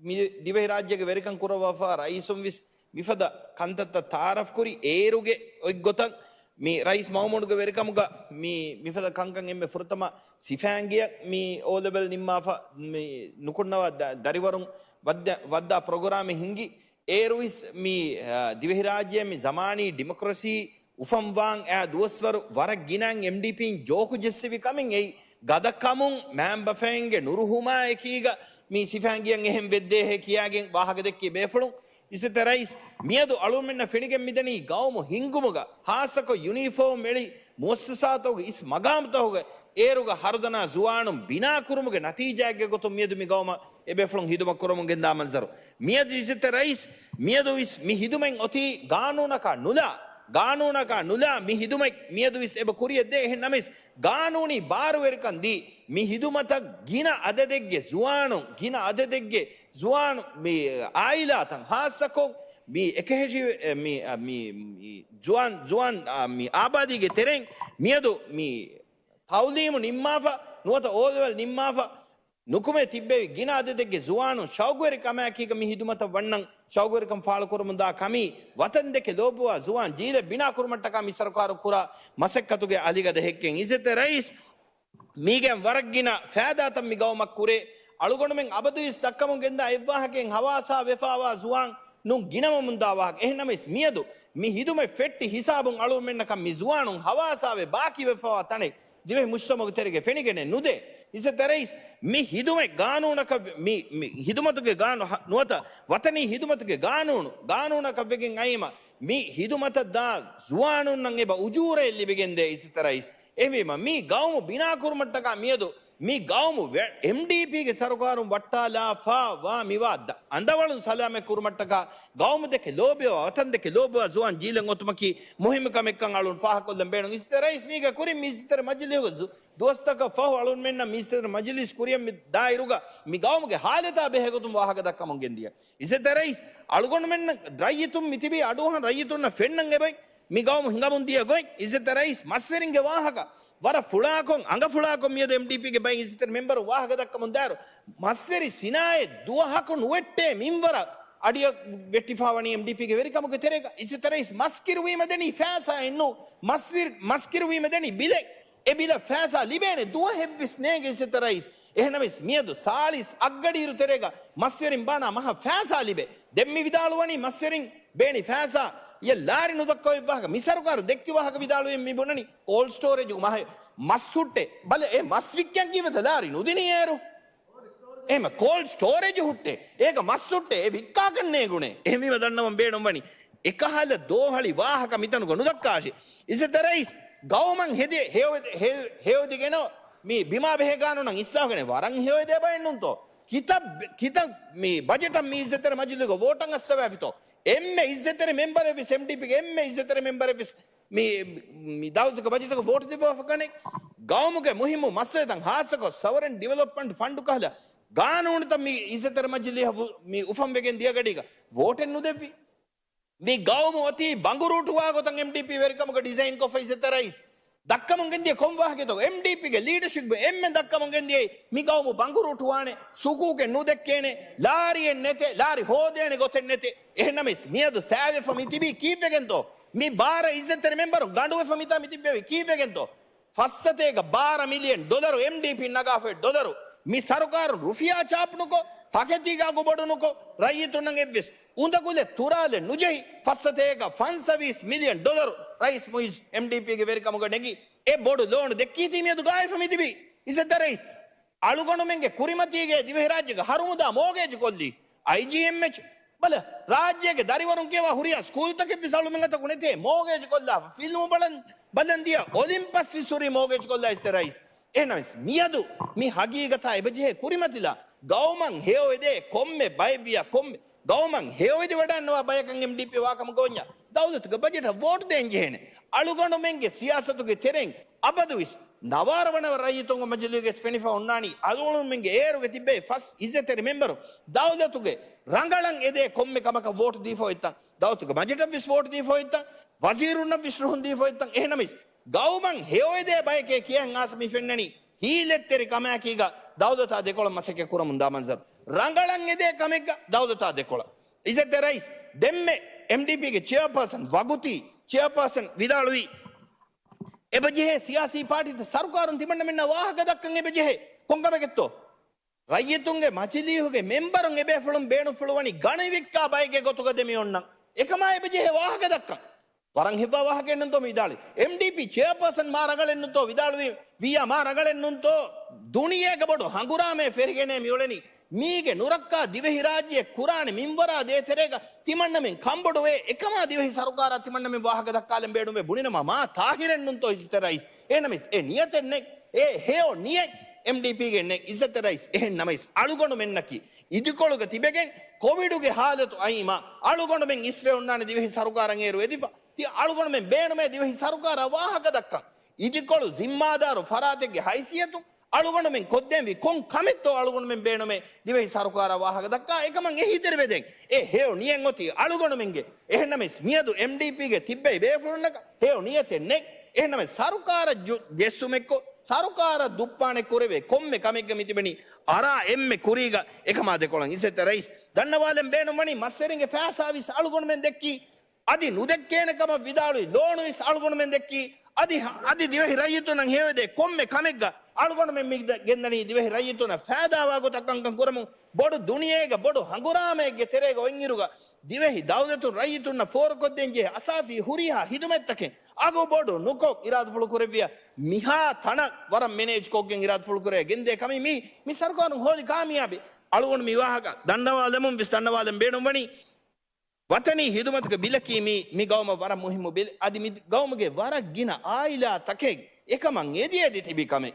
मी दिवे राज्य के वेरिकं कुरवाफा राइसुम विस मिफदा कंतत तारफ कुरी एरुगे ओगोतन मी राइस माउमुडुगे वेरिकमुगा मी मिफदा कंकं एम्मे फुरतमा सिफांगिया मी ओ लेवल निम्माफा मी नुकुन्नवा दरिवरुं वद्दा प्रोग्राम हिंगी ඒරුවිස් මී දිවහිරාජ්‍යය මේ zamaani democracy උෆම්වාන් දුවස්වර වරක් ගිනන් MDPin ජෝකු ජෙස්සෙවි කමින් එයි ගදකමුන් මෑම්බෆෙන්ගේ නුරුහුමා එකීග මේ සිෆාංගියන් එහෙම් වෙද්දේ හේ කියාගෙන් වාහක දෙක්කේ බේෆලුන් ඉසතරයිස් මියදු අලුමෙන්න ෆෙනිගෙන් මිදනී ගෞමු හිංගුමුග හාසකො යුනිෆෝම් මෙලි මුස්සසාතෝග ඉස් මගාම්තෝග ඒරුග හරදනා ජුවානුම් බිනා කුරුමුගේ නතීජාගේ ගොතුම් මියදු මි ගෞම එබෙෆලුන් හිදුම කුරුමුගෙන් දාමන්සරු මියදු ඉසතරයිස් මියදු විස් මි හිදුමෙන් ඔති ගානූනක නුලා මි හිදුමෙක් මියදු විස් එබ කුරිය දේ එහෙන් නමිස් ගානූනි බාරුවෙරකන් දී මි හිදුමත ගින අදදෙග්ගේ ජුවානු මේ ආයිලාතන් හාසකොන් මේ එකහෙජි ජුවන් මේ ආබාදීගේ තෙරෙන් මියදු මේ තවුලීමු නිම්මාෆා නුවත ඕදවල් නිම්මාෆා නුකුමේ තිබ්බේ ගින අදදෙග්ගේ ජුවානු ශෞගවරි කමෑකීක මි හිදුමත වන්නන් ශෞගවරිකම් ෆාල කුරුමුදා කමි වතන් දෙකේ ලෝබුවා ජුවාන් ජීල බිනා කුරුමට්ටක මි සරකාරු කුරා මසෙක්කතුගේ අලිගද හෙක්කෙන් ඉසෙත රයිස් මීගෙන් වරක්ගින ෆෑදාතම් මිගවමක් කුරේ අලුගොණුමෙන් අබදුයිස් දක්කමුන් ගෙන්දා එව්වාහකෙන් හවාසා වෙෆාවා ජුවාන් නුන් ගිනම මුන්දාවාහක එහෙනමස් මියදු මි හිදුමේ ෆෙට්ටි හිසාබුන් අලුමෙන්නකම් මි ජුවානුන් හවාසාවේ බාකි වෙෆාවා තනේ දිවේ මුස්තමග තෙරගේ ෆෙනිගෙනේ නුදේ ඉසතරයිස් මි හිදුමේ ගානූනක මි හිදුමතුගේ ගානු නුවත වතනී හිදුමතුගේ ගානූනක වෙගෙන් අයිම මි හිදුමත දා ජුවානුන් නම් එබ උජූරේ ලිබෙගෙන් දේ ඉසතරයිස් එවීම මී ගෞමු බිනා කුරුමට්ටක මියදු මී ගෞමු MDP ගේ සරකාරුම් වට්ටාලා වා මිවා අඳවලුන් සලාමේ කුරුමට්ටක ගෞමු දෙකේ ලෝබියව වතන් දෙකේ ලෝබියව ජුවන් ජීලන් ඔතුමකි මුහිමකම එක්කන් අලුන් ෆාහකොල්ලන් බේනු ඉස්තරයිස් මීගේ කුරින් මිස්තර මජලියග දෝස්තක ෆහ අලුන් මෙන්න මිස්තර මජලිස් කුරියම් දායිරුග මි ගෞමුගේ හාලතා බෙහෙගතුම් වාහක දක්කමන් ගෙන්දිය ඉසතරයිස් අලුගොන් මෙන්න රයිතුම් මිතිබි අඩුහන් රයිතුන්න ෆෙන්නන් එබයි මි ගෞමු හිඟමුන් දිය ගොයි ඉසතරයිස් මස්වරින්ගේ වාහක වර ෆුලාකොන් අඟ ෆුලාකොන් මියද MDP ගේ බයි ඉසිතර මෙම්බර් වාහක දක්කමුන් දාරු මස්වරි සිනායේ දුවහකො නුවෙට්ටේ මින්වර අඩිය වෙට්ටිෆාවනි MDP ගේ වෙරිකමුගේ තෙරේක ඉසිතරයිස් මස්කිරුවීම දෙනි ෆෑසා එන්නු මස්කිරුවීම දෙනි බිලෙක් එබිල ෆෑසා ලිබේනේ දුව හෙව්විස් නේගේ ඉසිතරයිස් එහෙනමිස් මියදු සාලිස් අග්ගඩීරු තෙරේක මස්වරින් බානා මහ ෆෑසා ලිබේ දෙම්මි විදාලුවනි මස්වරින් බේනි ෆෑසා ये लारी नुदक्को विभाग मिसरकारू देक्की वाहक विदालुवे मी बोननी कोल्ड स्टोरेज मह मस्सुट्टे भले ए मස් වික්කන් කිවත ලාරි නුදිනේ ඒරු එහෙම कोल्ड स्टोरेज හුට්ටේ ඒක මස්සුට්ටේ ඒ වික්කා කන්නේ ගුනේ එහෙම වදන්නම බේනම් වනි එකහල දෝහලි ವಾಹಕ මිතන ගොනු දක්කාශි ඉසතරයිස් ගවමන් හෙදේ හේවදිගෙන මේ බිමා බෙහෙ ගානෝ නම් ඉස්සාවගෙන වරන් හේවදේ බයින්නුන්තෝ කිත මේ බජට් මේ ඉසතර මජිලක වෝටන් අස්සවැෆිතෝ එම්මේ ඉස්සතර මෙම්බර් එෆිස් MDP ගේ එම්මේ ඉස්සතර මෙම්බර් එෆිස් මේ දාවුදක බජට් එක වෝට් දෙපව කනේ ගවමුගේ මුහිමු මස්සෙතන් හාසක සවරන් ඩෙවලොප්මන්ට් ෆන්ඩ් කහලා ගානෝන තම මේ ඉස්සතර මජිලේ මේ උෆම් වෙගෙන් දියගඩික වෝට් එන්නු දෙවි මේ ගවමු ඔති බංගුරුටු වාගොතන් MDP වෙරිකමක ඩිසයින් කොෆ ඉස්සතරයිස් දක්කමන් ගෙන්දිය කොම් වාහකේතෝ MDP ගේ ලීඩර්ෂිප් එම්මෙන් දක්කමන් ගෙන්දියේ මේ ගවමු බංගුරුටු වානේ සුකුගේ නුදෙක්කේනේ ලාරියෙන් නැතේ ලාරි හොදේනේ ගොතෙන් නැතේ එහෙනමස් මියදු සෑවේ ෆමිතිබි කීවෙගෙන්තෝ මේ බාර ඉස්සතර මෙම්බර් ගඬුවේ ෆමිතා මිතිබ්බේ කීවෙගෙන්තෝ ෆස්සතේක $12 මිලියන් MDP නගාෆේ ඩොලරු මේ සරකාරු රුෆියා චාප්නුකෝ පකෙතිගා ගොබඩුනුකෝ රයිතුන්නගේ එව්විස් උඳකුලේ තුරාලේ නුජෙහි ෆස්සතේක $20 මිලියන් රයිස් මොයිස් MDP ගේ වෙරිකමුග නැගි ඒ බොඩු ලෝන් දෙකී තීමියදු ගාය ෆමිතිබි ඉස්සතරයිස් අලුගොණුමෙන්ගේ කුරිමතිගේ දිවෙහි රාජ්‍යක හරුමුදා මෝගේජ් කොල්ලි IGMH බල රාජ්‍යගේ දරිවරුන් කියවා හුරියා ස්කූල් තකෙ විසලු මෙඟත කුණේතේ මෝගේජ් කොල්ලා ෆිල්ම් බලන් දියා ඔලිම්පස් සිසුරි මෝගේජ් කොල්ලා ඉස්තරයිස් එහෙනම්ස් මියදු මේ හගීගතා එබජේ කුරිමතිලා ගවමන් හේවෙදේ කොම්මේ බයිවියා කොම්මේ ගවමන් හේවෙදේ වඩන්නවා බයකන් MDP වාකම ගොඤ්ඤා දවුදතුක බජෙට වෝට් දෙන්ජේනේ අලුගොණුමෙන්ගේ සියාසතුගේ තෙරෙන් අබදුවිස් නවාරවනව රයිතුන්ග මජලියගේ ස්පෙනිෆා උන්නානි අලුගොණුමෙන්ගේ ඒරුගේ තිබ්බේ ෆස් ඉසතර මෙම්බර් දවුදතුගේ රංගලන් එදේ කොම්මෙ කමක වෝට් දීෆෝ ඉත්තන් දවුතුක බජෙට විස් වෝට් දීෆෝ ඉත්තන් වසීරුන්න විශ්රුහුන් දීෆෝ ඉත්තන් එහෙනමිස් ගවමන් හේවෙදේ බයකේ කියන් ආසමි ෆෙන්නනි හීලෙත්තෙරි කමෑකීග දවුදතා දෙකොළ මසකේ කුරමුන් දාමන්සර් රංගලන් එදේ කමෙක්ග දවුදතා දෙකොළ ඉසතරයිස් දෙම්මේ MDP ගේ චෙයර්පර්සන් වගුති චෙයර්පර්සන් විදාලුවී එබජෙහේ සියාසී පාටිත සරකාරුන් තිබන්න මෙන්න වාහක දක්කන් එබජෙහේ කොංගමෙකෙත්තෝ ರೈಯತುಂಗೆ ಮಚಿಲಿಹುಗೆ ಮೆಂಬರುಂ ಎಬೆ ಫುಳುಂ ಬೇಣು ಫುಳುವನಿ ಗಣಿವಿಕ್ಕಾ ಬೈಗೆ ಗೊತ್ತುಗ ದೆಮಿ ಒಣ್ಣ ಏಕಮಾ ಎಬಜೆ ವಾಹಕ ದಕ್ಕ ವರಂ ಹಿಬ್ಬ ವಾಹಕ ಎನ್ನುಂತೋ ವಿದಾಳಿ ಎಂಡಿಪಿ ಚೇರ್ಪರ್ಸನ್ ಮಾರಗಳೆನ್ನುಂತೋ ವಿದಾಳುವಿ ವಿಯ ಮಾರಗಳೆನ್ನುಂತೋ ದುಣಿಯೇಗ ಬಡು ಹಂಗುರಾಮೆ ಫೆರಿಗೆನೆ ಮಿಯೊಳೆನಿ ಮೀಗೆ ನುರಕ್ಕ ದಿವೆಹಿ ರಾಜ್ಯ ಕುರಾಣಿ ಮಿಂವರ ದೇ ತೆರೆಗ ತಿಮಣ್ಣಮೆನ್ ಕಂಬಡುವೆ ಏಕಮಾ ದಿವೆಹಿ ಸರ್ಕಾರ ತಿಮಣ್ಣಮೆನ್ ವಾಹಕ ದಕ್ಕಾಲೆಂ ಬೇಡುವೆ ಬುಣಿನಮ ಮಾ ತಾಹಿರೆನ್ನುಂತೋ ಇಜ್ಜತೆ ರೈಸ್ ನಮಿಸ್ ನಿಯತೆನ್ನೆ ಹೇಯೋ ನಿಯೆ MDP ಗೆನ್ನೆ ಇಜ್ಜತೆ ರೈಸ್ ನಮಿಸ್ ಅಳುಗೊಂಡು ಮೆನ್ನಕಿ ಇದುಕೊಳುಗ ತಿಬೆಗೆನ್ ಕೋವಿಡುಗೆ ಹಾಲತು ಐಮ ಅಳುಗೊಂಡು ಮೆನ್ ಇಸ್ರೆ ಉಣ್ಣಾನೆ ದಿವೆಹಿ ಸರ್ಕಾರಂ ಏರು ಎದಿಫ ತಿ ಅಳುಗೊಂಡು ಮೆನ್ ಬೇಣುಮೆ ದಿವೆಹಿ ಸರ್ಕಾರ ವಾಹಕ ದಕ್ಕ ಇದುಕೊಳು ಜಿಮ್ಮಾದಾರು ಫರಾತೆಗೆ ಹೈಸಿಯತು ಅಳುಗೊಂಡು ಮೆನ್ ಕೊದ್ದೆಂವಿ ಕೊಂ ಕಮೆತ್ತೋ ಅಳುಗೊಂಡು ಮೆನ್ ಬೇಣುಮೆ ದಿವೆಹಿ ಸರ್ಕಾರ ವಾಹಕ ದಕ್ಕ ಏಕಮಂ ಎಹಿ ತೆರವೆದೆನ್ ಹೇಯೋ ನಿಯೆನ್ ಒತಿ ಅಳುಗೊಂಡು ಮೆನ್ಗೆ ನಮಿಸ್ ಮಿಯದು MDP ಗೆ ತಿಬ್ಬೆ ಬೇಫುಣ್ಣಕ ಹೇಯೋ ನಿಯತೆನ್ನೆ එහෙනම සරුකාර ජෙස්සුමෙක්කො සරුකාර දුප්පානෙ කුරවේ කොම්මෙ කමෙක්ග මිතිබෙනි අරා එම්මෙ කුරීග එකමා දෙකොළන් ඉසෙත රයිස් දන්නවාලෙන් බේනුමනි මස්සෙරින්ගේ ෆෑසාවිස් අලුගොණුමෙන් දෙක්කි අදි නුදෙක්කේනකම විදාළුයි ලෝණුවිස් අලුගොණුමෙන් දෙක්කි අදි දිවෙහි රයිතුනන් හේවදේ කොම්මෙ කමෙක්ග අලුගොණුමෙන් මිග්ද ගෙන්නනි දිවෙහි රයිතුන ෆෑදාවා ගොතක්කංකන් කරමු බොඩු දුනියේග බොඩු හඟුරාමේගේ තෙරේග ඔයින්ගිරුග දිවෙහි දවදතුන් රයිතුන්න ෆෝරකොද්දෙන්ගේ අසාසී ಹುರಿಹಾ ಹಿದುಮೆತ್ತಕೆ ಆಗೋ ಬೋಡು ನುಕೋ ಇರಾದ ಫುಳು ಕುರೆವಿಯ ಮಿಹಾ ತಣ ವರ ಮೆನೇಜ್ ಕೋಗ್ಗೆಂ ಇರಾದ ಫುಳು ಕುರೆ ಗೆಂದೆ ಕಮಿ ಮಿ ಸರ್ಕಾರ ಹೋದಿ ಕಾಮಿಯಾಬಿ ಅಳುಗೊಂಡು ಮಿ ವಾಹಕ ದಂಡವಾದಮಂ ವಿಸ್ ದಂಡವಾದಂ ಬೇಣುಮಣಿ ವತನಿ ಹಿದುಮತಕ ಬಿಲಕಿ ಮಿ ಗೌಮ ವರ ಮುಹಿಮು ಬಿಲ್ ಅದಿ ಮಿ ಗೌಮಗೆ ವರ ಗಿನ ಆಯಿಲಾ ತಕೆ ಏಕಮಂ ಎದಿ ತಿಬಿ ಕಮೆ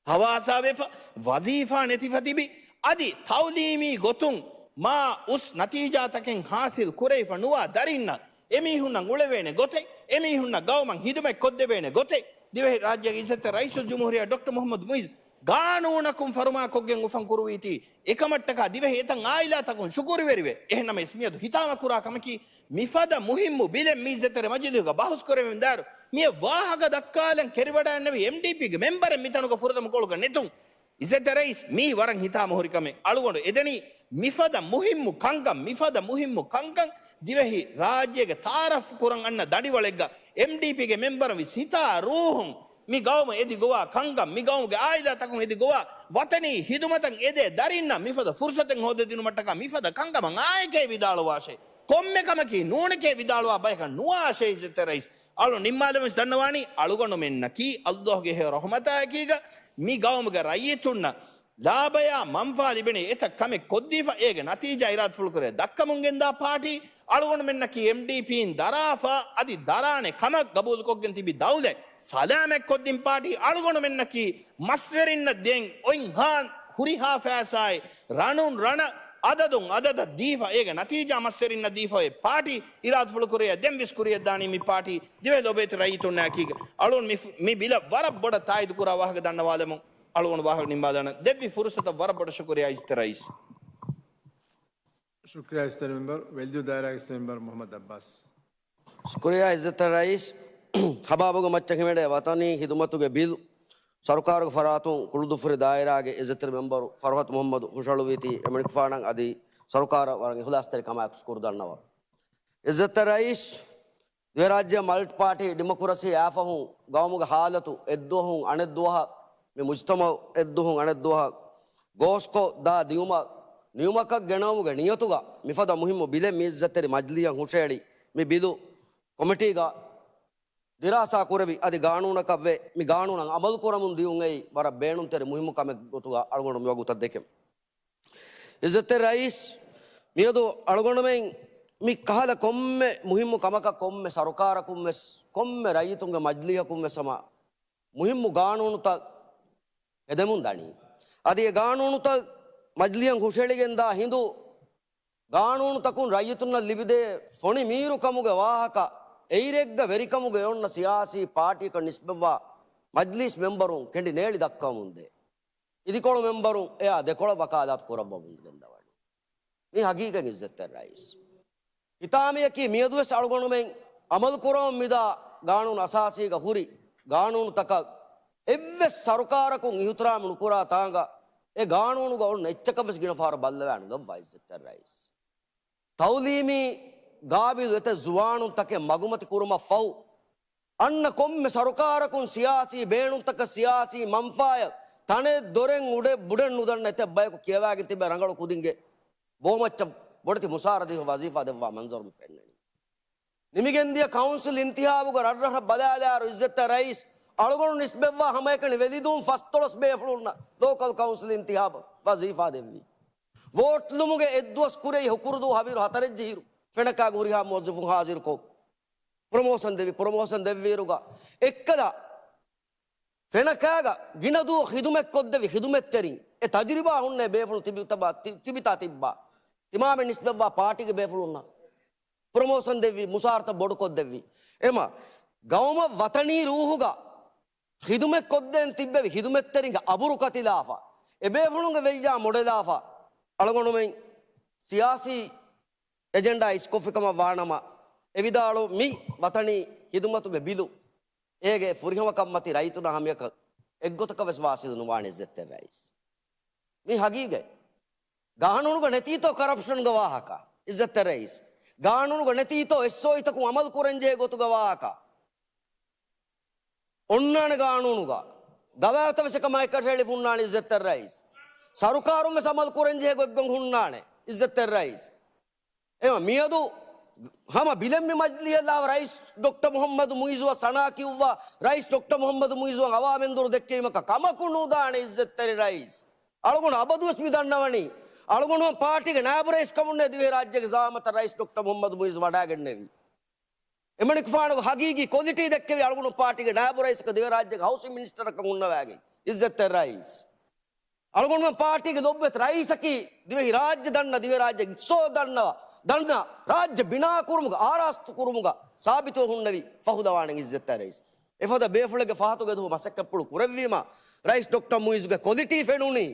ಹವಾಸಾವೆಫ ವಜೀಫಾ ನೆತಿಫತಿಬಿ ಅದಿ ತೌಲೀಮಿ ಗೊತುಂ ಮಾ ಉಸ್ ನತೀಜಾ ತಕೆಂ ಹಾಸಿಲ್ ಕುರೈಫ ನುವಾ ದರಿನ್ನ ಎಮಿಹುನ್ನ ಉಳೆವೇಣೆ ಗೊತೆ ಎಮಿಹುನ್ನ ಗೌಮಂ ಹಿದುಮೆ ಕೊದ್ದೆವೇಣೆ ಗೊತೆ ದಿವೆಹಿ ರಾಜ್ಯ ಇಸತ್ತೆ ರೈಸು ಜುಮೂರಿಯ ಡಾಕ್ಟರ್ ಮೊಹಮ್ಮದ್ ಮುಯಿಜ್ ಗಾನೂನಕುಂ ಫರ್ಮಾ ಕೊಗ್ಗೆಂ ಉಫಂ ಕುರುವೀತಿ ಏಕಮಟ್ಟಕ ದಿವೆಹಿ ಏತಂ ಆಯಿಲಾ ತಕುಂ ಶುಕುರುವೆರಿವೆ ಎಹನಮ ಇಸ್ಮಿಯದು ಹಿತಾಮ ಕುರಾ ಕಮಕಿ ಮಿಫದ ಮುಹಿಮ್ಮು ಬಿಲೆ ಮೀಜೆtere ಮಜಿದುಗ ಬಾಹುಸ್ ಕೊರೆವೆಂ ದಾರು මිය වාහක දක්කාලන් කෙරවඩන්නව MDP ගේ මෙම්බර් මිතනුක ෆුරදම කොළුග නෙතුන් ඉසතරයිස් මී වරන් හිතා මොහරිකම අලුගොඬ එදෙනි මිෆද මුහිම්මු කංගම් දිවෙහි රාජ්‍යගේ තාරෆ් කුරන් අන්න දඩිවලෙග්ග MDP ගේ මෙම්බර් වි සිතා රූහුම් මි ගෞම එදි ගෝවා කංගම් මි ගෞමගේ ආයිදා තකුන් එදි ගෝවා වතනි හිදුමතන් එදේ දරින්න මිෆද ෆුර්සතෙන් හොද දිනු මට්ටක මිෆද කංගම ආයකේ විදාල වාෂේ කොම්මෙකමකි නූනකේ විදාලවා බයක නුවාෂේ ඉසතරයිස් අලු නිම්මාදම දන්නවානි අලුගොණු මෙන්නකි අල්ලාහ්ගේ හේ රහමතාකීග මි ගෞමගේ රයිතුන්න ලාබය මම්ෆා ලිබෙනේ එත කමෙ කොද්දීෆා ඒගේ නතිජා ඉරාත් ෆුල් කරේ දක්කමුන්ගෙන් දා පාටි අලුගොණු මෙන්නකි MDP ඉන් දරාෆා අදි දරානේ කමක් ගබූල් කොග්ගෙන් තිබි දවුලේ සලාමෙක් කොද්දින් පාටි අලුගොණු මෙන්නකි මස්වරින්න දෙන් ඔයින් හාන් හුරිහා ෆෑසායි රණුන් රණ අදද දීෆා ඒක නතිජා මස්සරින්න දීෆාේ පාටි ඉරාත් ෆුල් කුරිය දෙම්විස් කුරිය දානි මි පාටි දිවේ ලොබේත රයිතුන් නැකීග අලුන් මි බිල වර බොඩ තායිදු කුරා වහක දන්නවාලමු අලුන් වහක නිම්බාදාන දෙවි ෆුර්සත වර බොඩ ශුක්‍රියා ඉස්තරයිස් शुक्रिया इस्तर मेंबर वेल्यू दायरा इस्तर मेंबर मोहम्मद अब्बास शुक्रिया इज्जत रईस हबाबगो मच्चके मेडे वतनी हिदुमतुगे बिल सरकार फरातु कुलुदुफुरी दायरागे इज्जत मेंबर फरहत मोहम्मद हुशलुवीति एमनिक फाणं अदि सरकार वरंगे हुलास्तरी कमाक स्कोर दन्नव इज्जत रईस द्वे राज्य मल्ट पार्टी डेमोक्रेसी याफहु गौमुगे हालतु एद्दोहु अनेद्दोह मे मुज्तमा एद्दोहु अनेद्दोह गोस्को दा दियुमा නියමක ගෙනවුග නියතුග මිෆද මුහිම්ම බිලෙ මිස්සතරි මජ්ලියන් හුෂේලි මි බිලු කොමිටිග දිරාසා කුරවි අදි ගානූනකවේ මි ගානූනන් අමල් කරමුන් දියුන් එයි බර බේනුන් තෙරි මුහිම්ම කම ගොතුග අලගොණ මියගු තත් දෙකෙම් ඉස්සත රයිස් මියදු අලගොණ මෙන් මි කහල කොම්මෙ මුහිම්ම කමක කොම්මෙ සරකාර කුම්මෙස් කොම්මෙ රයිතුන්ග මජ්ලිය කුම්මෙසම මුහිම්ම ගානූනුත එදමුන් දනි අදි ගානූනුත ಮಜ್ಲಿಯಂ ಹುಷಳಿಗೆಂದ ಹಿಂದೂ ಗಾನೂನು ತಕುನ್ ರೈತುನ್ನ ಲಿಬಿದೆ ಫೊಣಿ ಮೀರು ಕಮುಗೆ ವಾಹಕ ಎೈರೆಗ್ಗ ವೆರಿ ಕಮುಗೆ ಒಣ್ಣ ಸಿಯಾಸಿ ಪಾರ್ಟಿ ಕ ನಿಸ್ಬೆವ್ವ ಮಜ್ಲಿಸ್ ಮೆಂಬರು ಕೆಂಡಿ ನೇಳಿ ದಕ್ಕ ಮುಂದೆ ಇದಿಕೊಳು ಮೆಂಬರು ಏ ಅದೆಕೊಳ ಬಕಾದಾತ್ ಕೊರಬ್ಬ ಮುಂದೆಂದವಳು ನೀ ಹಗೀಗ ಇಜ್ಜತ್ತೆ ರೈಸ್ ಹಿತಾಮಿಯಕಿ ಮಿಯದುವೆ ಸಾಳುಗೊಣು ಮೆಂ ಅಮಲ್ ಕುರಂ ಮಿದ ಗಾನೂನು ಅಸಾಸಿಗ ಹುರಿ ಗಾನೂನು ತಕ ಎವ್ವೆ ಸರ್ಕಾರಕು ಇಹುತ್ರಾಮ ನುಕುರಾ ತಾಂಗ ඒ ගානෝනු ගවුන් එච්චකපස් ගින ෆාර බල්ලවෑනුගම් වයිසෙත්තර රයිස් තෞලීමි ගාබිල් වෙත ජුවානුන් තකේ මගුමති කුරුම ෆව් අන්න කොම්මෙ සරකාරකුන් සියාසී බේනුන් තක සියාසී මම්ෆාය තනේ දොරෙන් උඩ බුඩෙන් නුදන්න නැත බයක කියවාගෙන තිබ්බ රංගල කුදින්ගේ බොමච්ච බොඩති මුසාරදී වසීෆා දෙවා මන්සර්ම ෆෙන්නනි නිමිගෙන්දිය කවුන්සිල් ඉන්තිහාබුග රඩරහ බදාලාරු ඉස්සත රයිස් අලගොණු නිස්බෙව්වා හැම එකනේ වෙලිදුම් ෆස්තොලස් බේෆලුන්න ලෝකල් කවුන්සිල් ඉන්තිහාබ වසීෆා දෙවි වෝට් ලුමුගේ එද්දුවස් කුරේ හුකුරුදු හවිරු හතරෙන් ජීරු ෆෙනකා ගුරිහා මොජ්ජුෆුන් හාසිර් කෝ ප්‍රමෝෂන් දෙවිරුගා එක්කදා ෆෙනකාග ගිනදු හිදුමෙක් කොද්දවි හිදුමෙත්තරින් ඒ තජරිබා හුන්නේ බේෆලු තිබිතා තිබ්බා තිමාමෙ නිස්බෙව්වා පාටිගේ බේෆලුන්න ප්‍රමෝෂන් දෙවි මුසාර්ථ බොඩු කොද්දෙවි එම ගවම වතනී රූහුගා හිදුමෙක් කොද්දෙන් තිබ්බෙවි හිදුමෙත්තරින්ග අබුරු කතිලාෆා එබේෆලුන්ග වෙయ్యා මොඩලාෆා අලගොණුමෙන් සියාසී එජෙන්ඩා ඉස්කොෆිකම වානම එවිදාලු මි වතනී හිදුමතුගේ බිලු ඒගේ ෆුරිහමකම්මති රයිතුන හමියක එක්ගොතක විශ්වාසීදුණු වාණි ඉස්සෙත් රයිස් මේ හගීගේ ගානුනුග නැතිතෝ කරප්ෂන් ගවාහක ඉස්සෙත් රයිස් ගානුනුග නැතිතෝ එස්සෝයිතකු අමල් කුරෙන්ජේ ගොතු ගවාහක ඔන්නාන ගානුනුග ගවයත විසකමයි කටලි ෆුන්නානි ඉස්සෙත් රයිස් සරුකාරුන්ගේ සමල් කුරෙන්ජේ ගොග්ගන් හුන්නානේ ඉස්සෙත් රයිස් එම මියදු हम बिलम्बी मजलियल्लाह राइस डॉक्टर मोहम्मद मुइज़ुआ सना किउवा राइस डॉक्टर मोहम्मद मुइज़ुआ अवामेंदुर देक्के मका कमकुनु दाने इज्जत तेरे राइस अलगुण अबदुस मिदन्नवनी अलगुण पार्टी के नायब रईस कमुन्ने दिवे राज्य के ज़ामत राइस डॉक्टर मोहम्मद मुइज़ वडागन्नेवी एमनिक फाण हगीगी क्वालिटी देक्के अलगुण पार्टी के नायब रईस के दिवे राज्य के हाउसिंग मिनिस्टर कमुन्नवागे इज्जत तेरे राइस अलगुण पार्टी के लोब्बत राइस की दिवे राज्य दन्न दिवे राज्य सो दन्न दंड राज्य बिना कुरुमुग आरास्त कुरुमुग साबित हुन्नवी फहुदवाणि इज्जत रईस एफद बेफुलगे फातुगे दु मसक्कपुळु कुरव्वीमा rice doctor मुइज़ुगे quality फेनुनी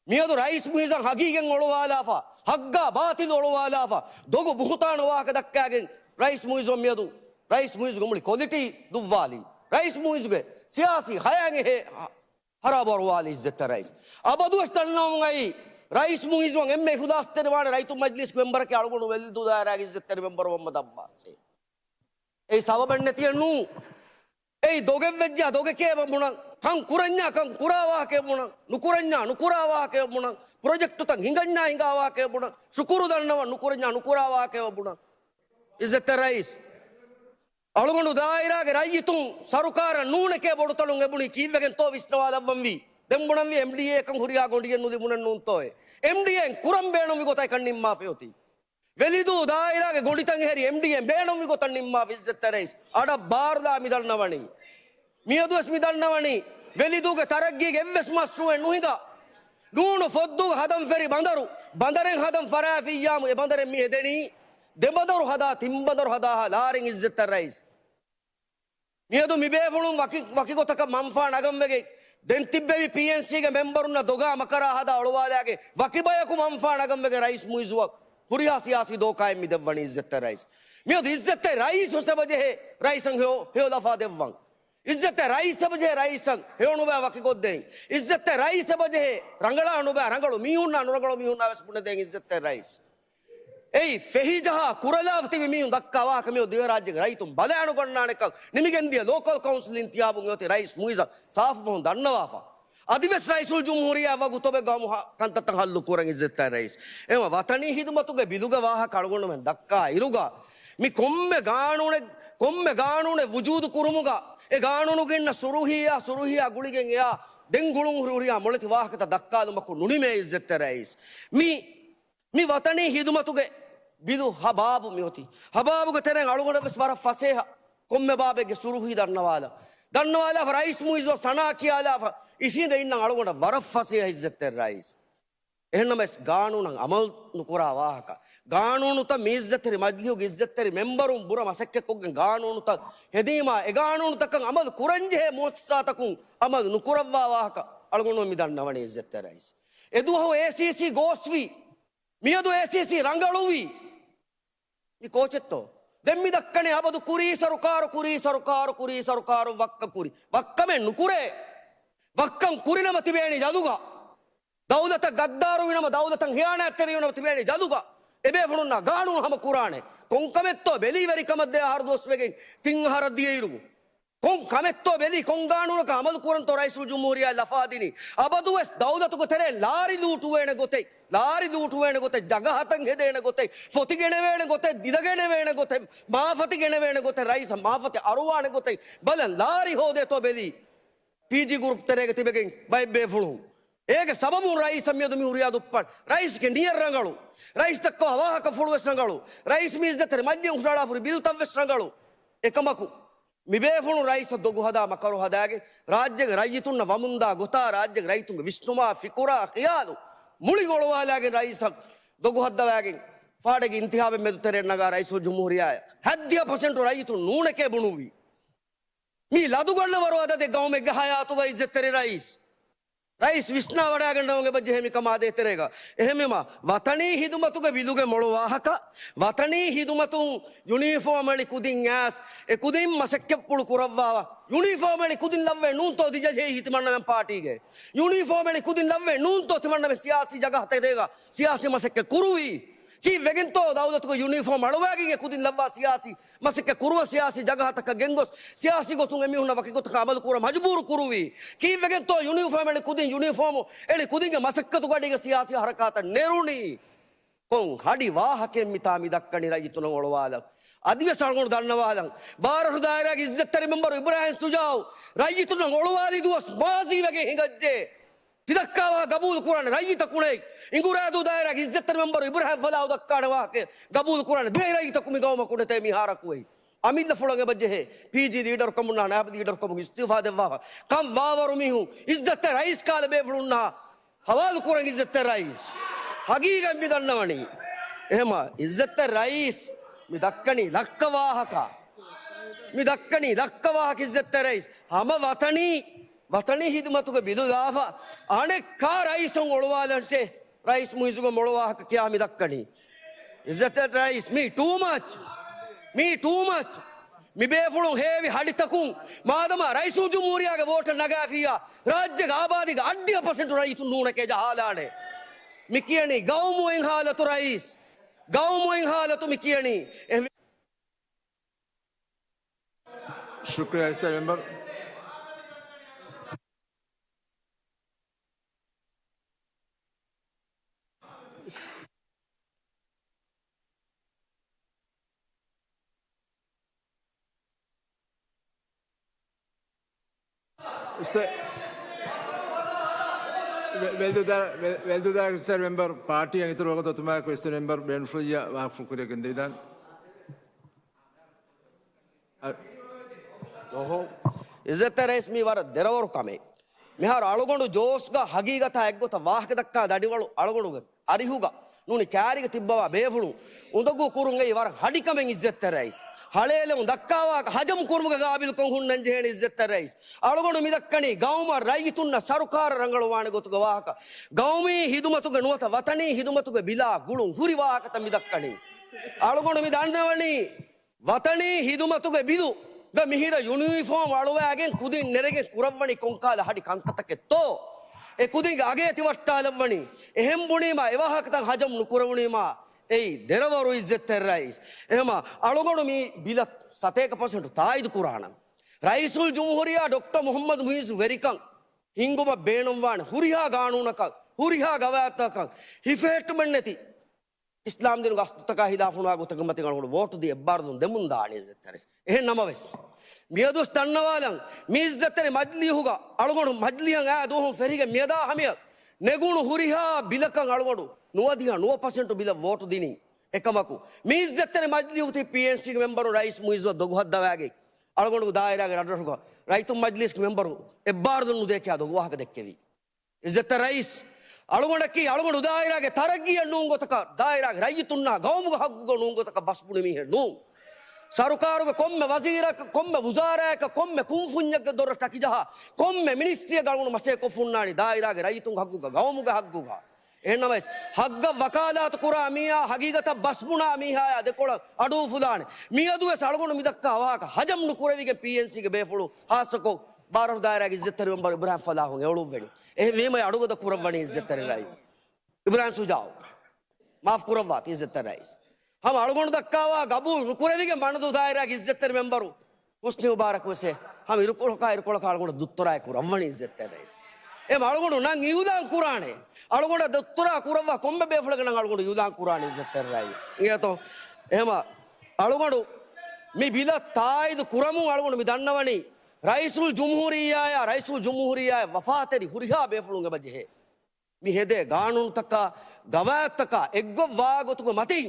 मियदु rice Muizz हगीගෙන් ඔලවාලාෆා හග්ගා බාතිල් ඔලවාලාෆා දොගු බුහතාන වාක දක්කාගෙන් rice Muizz मियदु rice मुइज़ුගේ මුලි quality දුවාලි rice मुइज़ුගේ සියාසි හයන්ගේ हे हराबर वाली इज्जत रईस अबदुस तन्नामुंगई रईस मुइज़ एम्मे खुदास्ते वाणे रईतु मजलिस मेंबर के अलगुण वेल्दु दायरा इज्जत मेंबर मोहम्मद अब्बास से ए सावबन्ने तियनु ए दोगे वेज्जा दोगे के मुण कं कुरन्या कं कुरावा के मुण नुकुरन्या नुकुरावा के मुण प्रोजेक्ट तंग हिंगन्या हिंगावा के मुण शुकुरु दन्नव नुकुरन्या नुकुरावा के मुण इज्जत रईस अलगुण दायरा के रईतु सरकार नूने के बोडुतलुंगे बुणी कीवेगेन तो विष्णुवादवंवी දෙම්බුණම්වි MDA එකන් හුරියා ගොඩියෙන් නුදි මුණන් නුන්තෝය MDA කුරම් බේණම් විගොතයි කන්නිම් මාෆියෝති වෙලිදු දායිරාගේ ගොඩිතන් හැරි MDA බේණම් විගොතන් නිම්මා විස්සත රයිස් අඩ බාරදා මිදල්නවණි මියදුස් මිදල්නවණි වෙලිදුගේ තරග්ගිගේ එවස් මස්සුවෙන් නුහිගා නූණු ෆොද්දු හදම් ෆෙරි බඳරු බඳරෙන් හදම් ෆරාෆියාමු ඒ බඳරෙන් මි එදෙනි දෙබඳරු හදා තිම්බඳරු හදා ලාරින් ඉස්සත රයිස් මියදු මිබේෆුණුම් වකි ගොතක මම්ෆා නගම් වෙගේ දෙන් තිබ්බෙවි PNC ගේ මෙම්බරුන්න දොගා මකරා හදා ඔලවාදාගේ වකිබයකු මම්ෆා නගම්බගේ රයිස් මුයිසුවක් පුරියා සියාසි දෝකායි මිදවණි ඉස්සත රයිස් මියදු ඉස්සත රයිස් ඔසබජේ රයිසන් හෝ දෆා දෙවවන් ඉස්සත රයිස් සබජේ රයිසන් හේවණු බෑ වකි කොද්දෙන් ඉස්සත රයිස් සබජේ රංගලා අනු බෑ රංගලු මිහුන්න අනුරගලු මිහුන්න අවස් පුණ දෙන් ඉස්සත රයිස් එයි ෆෙහිජහ කුරලාවති මිහුන් දක්කවා කමියෝ දිව රාජ්‍යගේ රයිතුම් බලයනු ගන්නානක නිමිගෙන්දිය ලෝකල් කවුන්සිල් ඉන්තියාබුන් යෝති රයිස් මුයිස සාෆ් මොහොන් දන්නවාෆා අධිවස් රයිසුල් ජුම්හුරියා වගු තොබේ ගමු කන්තත හල්ලු කුරන් ඉස්සත රයිස් එම වතනී හිදුමතුගේ බිලුග වාහ කලගොන්න මෙන් දක්කා ඉරුගා මි කොම්මෙ ගානුනේ වුජූදු කුරුමුගා ඒ ගානුනුගෙන්න සුරුහියා ගුලිගෙන් එයා දෙන් ගුළුන් හුරියා මොලති වාහකත දක්කාලු මකු නුනිමේ ඉස්සත රයිස් මි වතනී හිදුමතුගේ बिदु हबाबु म्योति हबाबु के तेरे अड़ुगुण स्वर फसे कोम्मे बाबे के सुरुही दन्नवाला राइस मुइज़ो सना किया इसी दे इन अड़ुगुण बरफ फसे इज्जत राइस එහෙනම් මේ ගානුන අමල් නුකුරාවාහක ගානුනුත මීස්සතරි මජ්ලිහුගේ ඉස්සතරි මෙම්බරුන් බුර මසක්කෙක්ගෙන් ගානුනුත හෙදීමා ඒ ගානුනුතකන් අමල් කුරංජේ මොස්සාතකුන් අමල් නුකුරවාවාහක අලගොනෝ මිදන්නවනේ ඉස්සතරයිස් එදුහෝ ACC ගෝස්වි මියදු ACC ರಂಗಳුවි මේ කෝචෙත්තෝ දෙම්මි දක්කනේ අබදු කුරී සරුකාරු වක්ක කුරි වක්කමෙන් නුකුරේ වක්කම් කුරිනම තිබේනි ජදුගා दौलत गद्दारू विनम दौलत हियाना तेरी विनम तिबेनी जादूगा एबे फुनुना गानु हम कुराने कोंकमेत्तो बेलीवरी कमद्दे हार दोस्वेगे तिंहर दियेइरु කොන් කමෙත්තෝ බෙලි කොංගානුවක අමල් කුරන්තෝ රයිසුල් ජුම්හූරියා ලෆාදිනි අබදුවස් දෞලතුක තෙරේ ලාරි ලූටු වෙන ගොතේ ලාරි ලූටු වෙන ගොතේ ජගහතන් හෙදෙන ගොතේ ෆොති ගෙන වෙන ගොතේ දිදගෙන වෙන ගොතේ මාෆති ගෙන වෙන ගොතේ රයිස මාෆති අරුවාන ගොතේ බලන් ලාරි හොදේ තෝ බෙලි පීජි ගෲප් තෙරේක තිබෙකින් බයි බේෆුළු ඒක සබබුන් රයිස් මියදු මිහුරියා දුප්පත් රයිස් ගේ near රංගලු rice තක්ක හවාහක ෆුළුවෙස් රංගලු rice මිස්දතර මල්ලියන් උසාලා ෆුරි bill තවස් රංගලු එකමකු මිබේෆුණු rice දොගු හදා මකරු හදාගේ රාජ්‍යක රයිතුන්න වමුන්දා ගොතා රාජ්‍යක රයිතුන්ග විශ්නුමා ෆිකුරා ඛියාලු මුලි ගොලවාලාගෙන් රයිසක් දොගු හද්දවාගෙන් ෆාඩගේ ඉන්තිහාබෙ මෙදුතරේ නගා රයිසු ජුම්හූරියාය 70% රයිතුන් නූනකේ බුණුවි මී ලදුගොල්ල වරවදේ ගෞමෙ ගහයාතුග ඉස්සතරේ රයිස් රයිස් විශ්නා වඩාගන්නවගේ බජ්ජෙහෙමි කමාදේ තෙරේක එහෙමම වතනී හිදුමතුගේ විදුගේ මොළවාහක වතනී හිදුමතුන් යුනිෆෝම් වලි කුදින් ඇස් ඒ කුදින් මසක්ක පුළු කුරවවා යුනිෆෝම් වලි කුදින් ලව්වේ නූන්තෝ දිජේ හිතමන්න මම පාටිගේ යුනිෆෝම් වලි කුදින් ලව්වේ නූන්තෝ තිමන්න මේ සියාසි ජගහතේ දේගා සියාසි මසක්ක කුරුවි කි වෙගෙන්තෝ දවලතුක යුනිෆෝම් අලවාගේ කුදින් ලව්වා සියාසි මසක්ක කුරුව සියාසි ජගහතක ගෙන්ගොස් සියාසි ගොතුන් එමිහුන වකි ගොතක අමල් කුර මජබූරු කුරුවි කි වෙගෙන්තෝ යුනිෆෝම් වලි කුදින් යුනිෆෝම් එලි කුදින්ගේ මසක්කතු ගඩිගේ සියාසි හරකාත නෙරුණි කොන් හඩි වාහකෙන් මිතාමි දක්කණි රජතුන ඔලවාල අධිවසල්ගොඩ දන්නවාලන් බාරහු දායරගේ ඉස්සතර මෙම්බර් ඉබ්‍රාහිම් සුජාව් රජතුන ඔලවාලි දුවස් මාසි වගේ හිඟජ්ජේ තිදක්කාවා ගබූල් කුරාන රයිත කුණේ ඉංගුරාදු දායරගේ ඉස්සතර මෙම්බර් ඉබ්‍රාහිම් ෆලාව් දක්කාන වාහකේ ගබූල් කුරාන බේ රයිත කුමි ගවම කුණේ තේ මිහාරකුවේ අමිල්ල ෆුලගේ බජ්ජේ පීජි ලීඩර් කමුනා නාබ ලීඩර් කමු ඉස්තිෆා දෙවා කම් වාවරු මිහු ඉස්සත රයිස් කාල බේ ෆුලුන්නා හවාල් කුරන් ඉස්සත රයිස් හගීගම් මිදන්නවනි එහෙම ඉස්සත රයිස් මි දක්කණි ලක්කවාහක මි දක්කණි ලක්කවාහක ඉස්සත රයිස් හම වතනී හිදුමතුක බිදුදාවා අනෙක් කා රයිසුන් ඔලවාලන්සේ රයිස් මුයිසුග මොළවාහක කියා මි දක්කණි ඉස්සත රයිස් මි too much මි බේෆුළුන් හේවි හඩිතකුන් මාදම රයිසු ජුම්හූරියාගේ වෝට නගාෆියා රාජ්‍යක ආබාදික 80% රයිතු නූනකේ ජහලානේ මිකියනි ගෞමුවෙන් හාලතු රයිස් ගෞමුවෙන් හාලතු මිකියනි शुक्रिया इस्तर मेंबर वेल्दुदार इस्तर member party yang itu rogo totuma ko ister member ben fuya wa fukure gendidan ඔහෝ ඉස්සතරස් මි වර දෙරවරු කමේ මෙහාර අලගොඬු ජෝස්ග හගීගත එක්ගොත වාහක දක්කා දඩිවලු අලගොඬුග අරිහුග නුනි කෑරිග තිබ්බවා බේෆුළු උඳගු කුරුන් ඒ වර හඩිකමෙන් ඉස්සතරයිස් හලේලෙ දක්කාවා හජම් කුරුමුග ගාබිල් කොන් ಹುන්නන් ජෙහෙන ඉස්සතරයිස් අලගොඬු මිදක්කණි ගෞම රයිතුන්න සරුකාර රංගල වාණ ගොතුග වාහක ගෞමී හිදුමතුග නුවත වතනී හිදුමතුග බිලා ගුළුන් හුරි වාහකත මිදක්කණි අලගොඬු මි දන්නවනි වතනී හිදුමතුග බිලු මිහිර යුනිෆෝම් අලුවෑගෙන් කුදින් නෙරගෙන් කුරව්වනි කොංකාල හඩි කංකතකෙත්තෝ ඒ කුදින්ගේ අගේ තිවට්ටාලවනි එහෙම් බුණීම එවාහකතන් හජම් නුකුරවුණීම එයි දෙරවරු ඉස්සතර රයිස් එහෙම අලුගොඩු මි බිල 7% තායිදු කුරාණන් රයිසුල් ජුම්හූරියා ඩොක්ටර් මොහම්මද් මුහිසු වෙරිකන් හිංගුම බේනුම් වාන හුරිහා ගානූනක හුරිහා ගවයත්තක හිෆේට්මන් නැති ඉස්ලාම් දිනු ගස්තක හිදාෆුනා ගොතකමති ගනකොට වෝට් දී එබ්බාරදුන් දෙමුන් දාණේ ඉස්සතරස් එහෙන් නමවස් මියදුස් තන්නවාලන් මිස්සතරේ මජ්ලිහුග අලුගොඩු මජ්ලියන් ආ දෝහම් ෆෙරිගේ මියදා හමිය නෙගුණු හුරිහා බිලකන් අලුගොඩු නුවදිහා 9% බිල වෝට් දිනි එකමකු මිස්සතරේ මජ්ලිහුග ති PNC ගේ මෙම්බරු රයිස් මුයිස්ව දොගහද්දවාගේ අලුගොඩු දායරාගේ රඩරසුක රයිතුම් මජ්ලිස් ගේ මෙම්බරු එබ්බාරදුන් නුදේකියා දොගවාහක දෙක්කෙවි ඉස්සතර රයිස් අලුගොඩකි අලුගොඩු දායරාගේ තරගිය නූංගොතක දායරාගේ රයිතුන්නා ගෞමුග හග්ගුග නූංගොතක බස්පුණි මිහෙ නූ සරුකාරුග කොම්මෙ වසීරක කොම්මෙ වුසාරයක කොම්මෙ කුන්ෆුඤ්ඤක දොර ටකිජහ කොම්මෙ මිනිස්ත්‍රිය ගලුණු මසේ කොෆුන්නානි දායරාගේ රයිතුන් හග්ගුග ගෞමුග හග්ගුග එහෙනමස් හග්ග වකාලාත කුරා මියා හගීගත බස්පුණා මිහාය දෙකොළ අඩු ෆුදානේ මියදුවේ සලගොණු මිදක්කා වාහක හජම් නුකුරවිගේ PNC ගේ බේෆුළු හාසකෝ बारह दायरा की इज्जत मेंबर इब्राहिम फलाह होंगे एवढो वेणी ए वे मैं अडुगो द कुरवणी इज्जत राईस इब्राहिम सुजाव माफ कुरवात इज्जत राईस हम अडगोण दक्कावा गबू कुरविगे मणदु दायरा की इज्जत मेंबर ಹುಸ್ನಿ ಮುಬಾರಕ್ ವಸೆ ಹಮ್ ಇರುಕೊಳಕ ಅಳ್ಗೊಂಡು ದುತ್ತುರ ಕುರ ಅವ್ವಣಿ ಇಜ್ಜತ್ತೆ ರೈಸ್ ಎಮ್ ಅಳ್ಗೊಂಡು ನಂಗೆ ಇವುದಾಂ ಕುರಾಣೆ ಅಳ್ಗೊಂಡ ದುತ್ತುರ ಕುರವ್ವ ಕೊಂಬೆ ಬೇಫಳಗ ನಂಗೆ ಅಳ್ಗೊಂಡು ಇವುದಾಂ ಕುರಾಣಿ ಇಜ್ಜತ್ತೆ ರೈಸ್ ಇಂಗೇತೋ ಹೇಮ ಅಳ್ಗೊಂಡು ಮಿ ಬಿದ ತಾಯ್ದು ಕುರಮು ಅಳ್ಗೊಂಡು ಮಿ ದಣ್ಣವಣಿ ರೈಸುಲ್ ಜುಮ್ಹೂರಿಯಾಯ ವಫಾತೆರಿ ಹುರಿಹಾ ಬೇಫಳುಂಗ ಬಜ್ಜೆ ಮಿ ಹೆದೆ ಗಾಣುನ್ ತಕ್ಕ ಗವಾತ್ ತಕ್ಕ ಎಗ್ಗೊವ್ವಾ ಗೊತ್ತುಗ ಮತಿ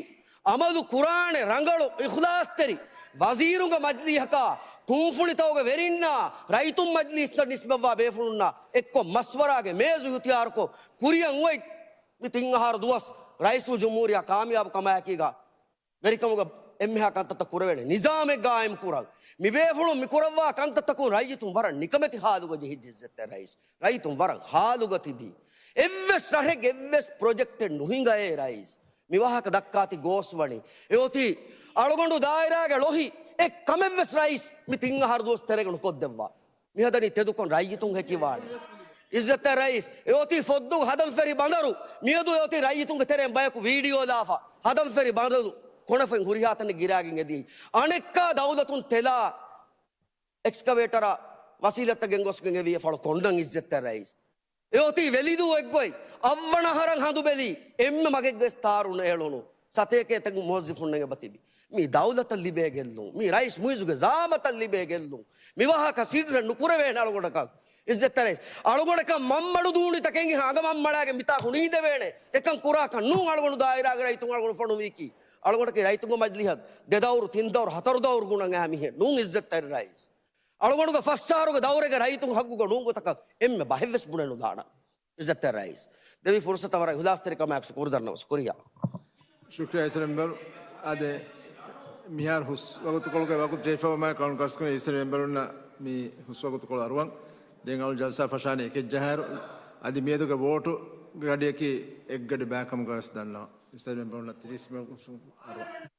ಅಮದು ಕುರಾಣೆ ರಂಗಳು ಇಖ್ಲಾಸ್ತರಿ ವಜೀರುಂಗ ಮಜ್ಲಿಹಕ ಕುಂಫುಳಿತವಗ ವೆರಿನ್ನ ರೈತುಂ ಮಜ್ಲಿಸ್ ನಿಸ್ಬವ್ವಾ ಬೇಫಳುನ್ನ ಎಕ್ಕೊ ಮಸ್ವರಾಗೆ ಮೇಜು ಹುತಿಯಾರ್ಕೊ ಕುರಿಯಂ ಒಯ್ ಮಿ ತಿಂಗಹಾರ ದುವಸ್ ರೈಸುಲ್ ಜುಮ್ಹೂರಿಯಾ ಕಾಮಯಾಬ್ ಕಮಾಯಕೀಗ ವೆರಿಕಮುಗ ಎಮ್ಮೆ ಕಂತತ್ತ ಕುರವೇಣೆ ನಿಜಾಮೆ ಗಾಯಂ ಕುರಾಗ್ ಮಿ ಬೇಫಳು ಮಿ ಕುರವ್ವಾ ಕಂತತ್ತಕು ರೈತುಂ ವರ ನಿಕಮತಿ ಹಾಲುಗ ಜಿಹಿಜ್ಜೆತ್ತೆ ರೈಸ್ ರೈತುಂ ವರ ಹಾಲುಗ ತಿಬಿ ಎವ್ವೆಸ್ ರಹೆಗ್ ಎವ್ವೆಸ್ ಪ್ರೊಜೆಕ್ಟ್ ನುಹಿಂಗಯೇ ರೈಸ್ මිවාහක දක්කාති ගෝස්වනි යෝති අලගොඩු දායරාගේ ලොහි එක් කමෙව්වෙස් රයිස් මි තිංග හරදෝස් තෙරෙගනු කොද්දෙව්වා මිහදනි තෙදුකොන් රයිතුන් හැකිවාඩ ඉස්සත රයිස් යෝති ෆොද්දු හදම් ෆෙරි බඳරු මියදු යෝති රයිතුන්ගේ තෙරෙන් බයකු වීඩියෝ දාෆා හදම් ෆෙරි බඳරු කොණෆෙන් හුරියාතන ගිරාගින් එදී අනෙක්කා දවුලතුන් තෙලා එක්ස්කවේටර වසීලත්තගෙන් ගොස්ගෙන් එවිය ෆල කොණ්ඩන් ඉස්සත රයිස් යෝති වෙලිදු එක්ගොයි අවවන හරන් හඳු බෙලි එම්ම මගෙක්ගේ ස්ථාරුණ එළුණු සතේකේ තගු මොස්සිෆුන්නගේ බතිබි මී දවුලත ලිබේ ගෙල්ලු මී රයිස් මුයිසුගේ ජාමත ලිබේ ගෙල්ලු මිවාහක සිඩර නුකුරවේ නලගොඩක ඉස්සතරේ අලගොඩක මම්මඩු දූණි තකෙන් හාග මම්මඩාගේ මිතා හුනීද වේනේ එකන් කුරාක නු අලගොඩු දායරාගේ රයිතුන් අලගොඩු ෆොණු වීකි අලගොඩක රයිතුන්ගේ මජ්ලිහත් දෙදවරු තින්දවරු හතරදවරු ගුණන් ආමිහෙ නුන් ඉස්සතර රයිස් අලගොඩක ෆස්සාරුගේ දවරගේ රයිතුන් හග්ගුගේ නුංගතක එම්ම බහෙවස් බුණනු දාන ඉස්සතර රයිස් දෙවි ෆුර්සත වර හුලාස්තරික මෑක්ස් කුරදන්නවස් කොරියා شكرا ترمبر هذا ميار حس وقت كل كي وقت جيفا وما كان كاسكون يستر ممبرنا مي حس وقت كل أروان دينغال جلسة فشانة كجهر هذا ميادو كبوتو غادي كي إجد باكم كاس دانا يستر ممبرنا تريس ممبر أروان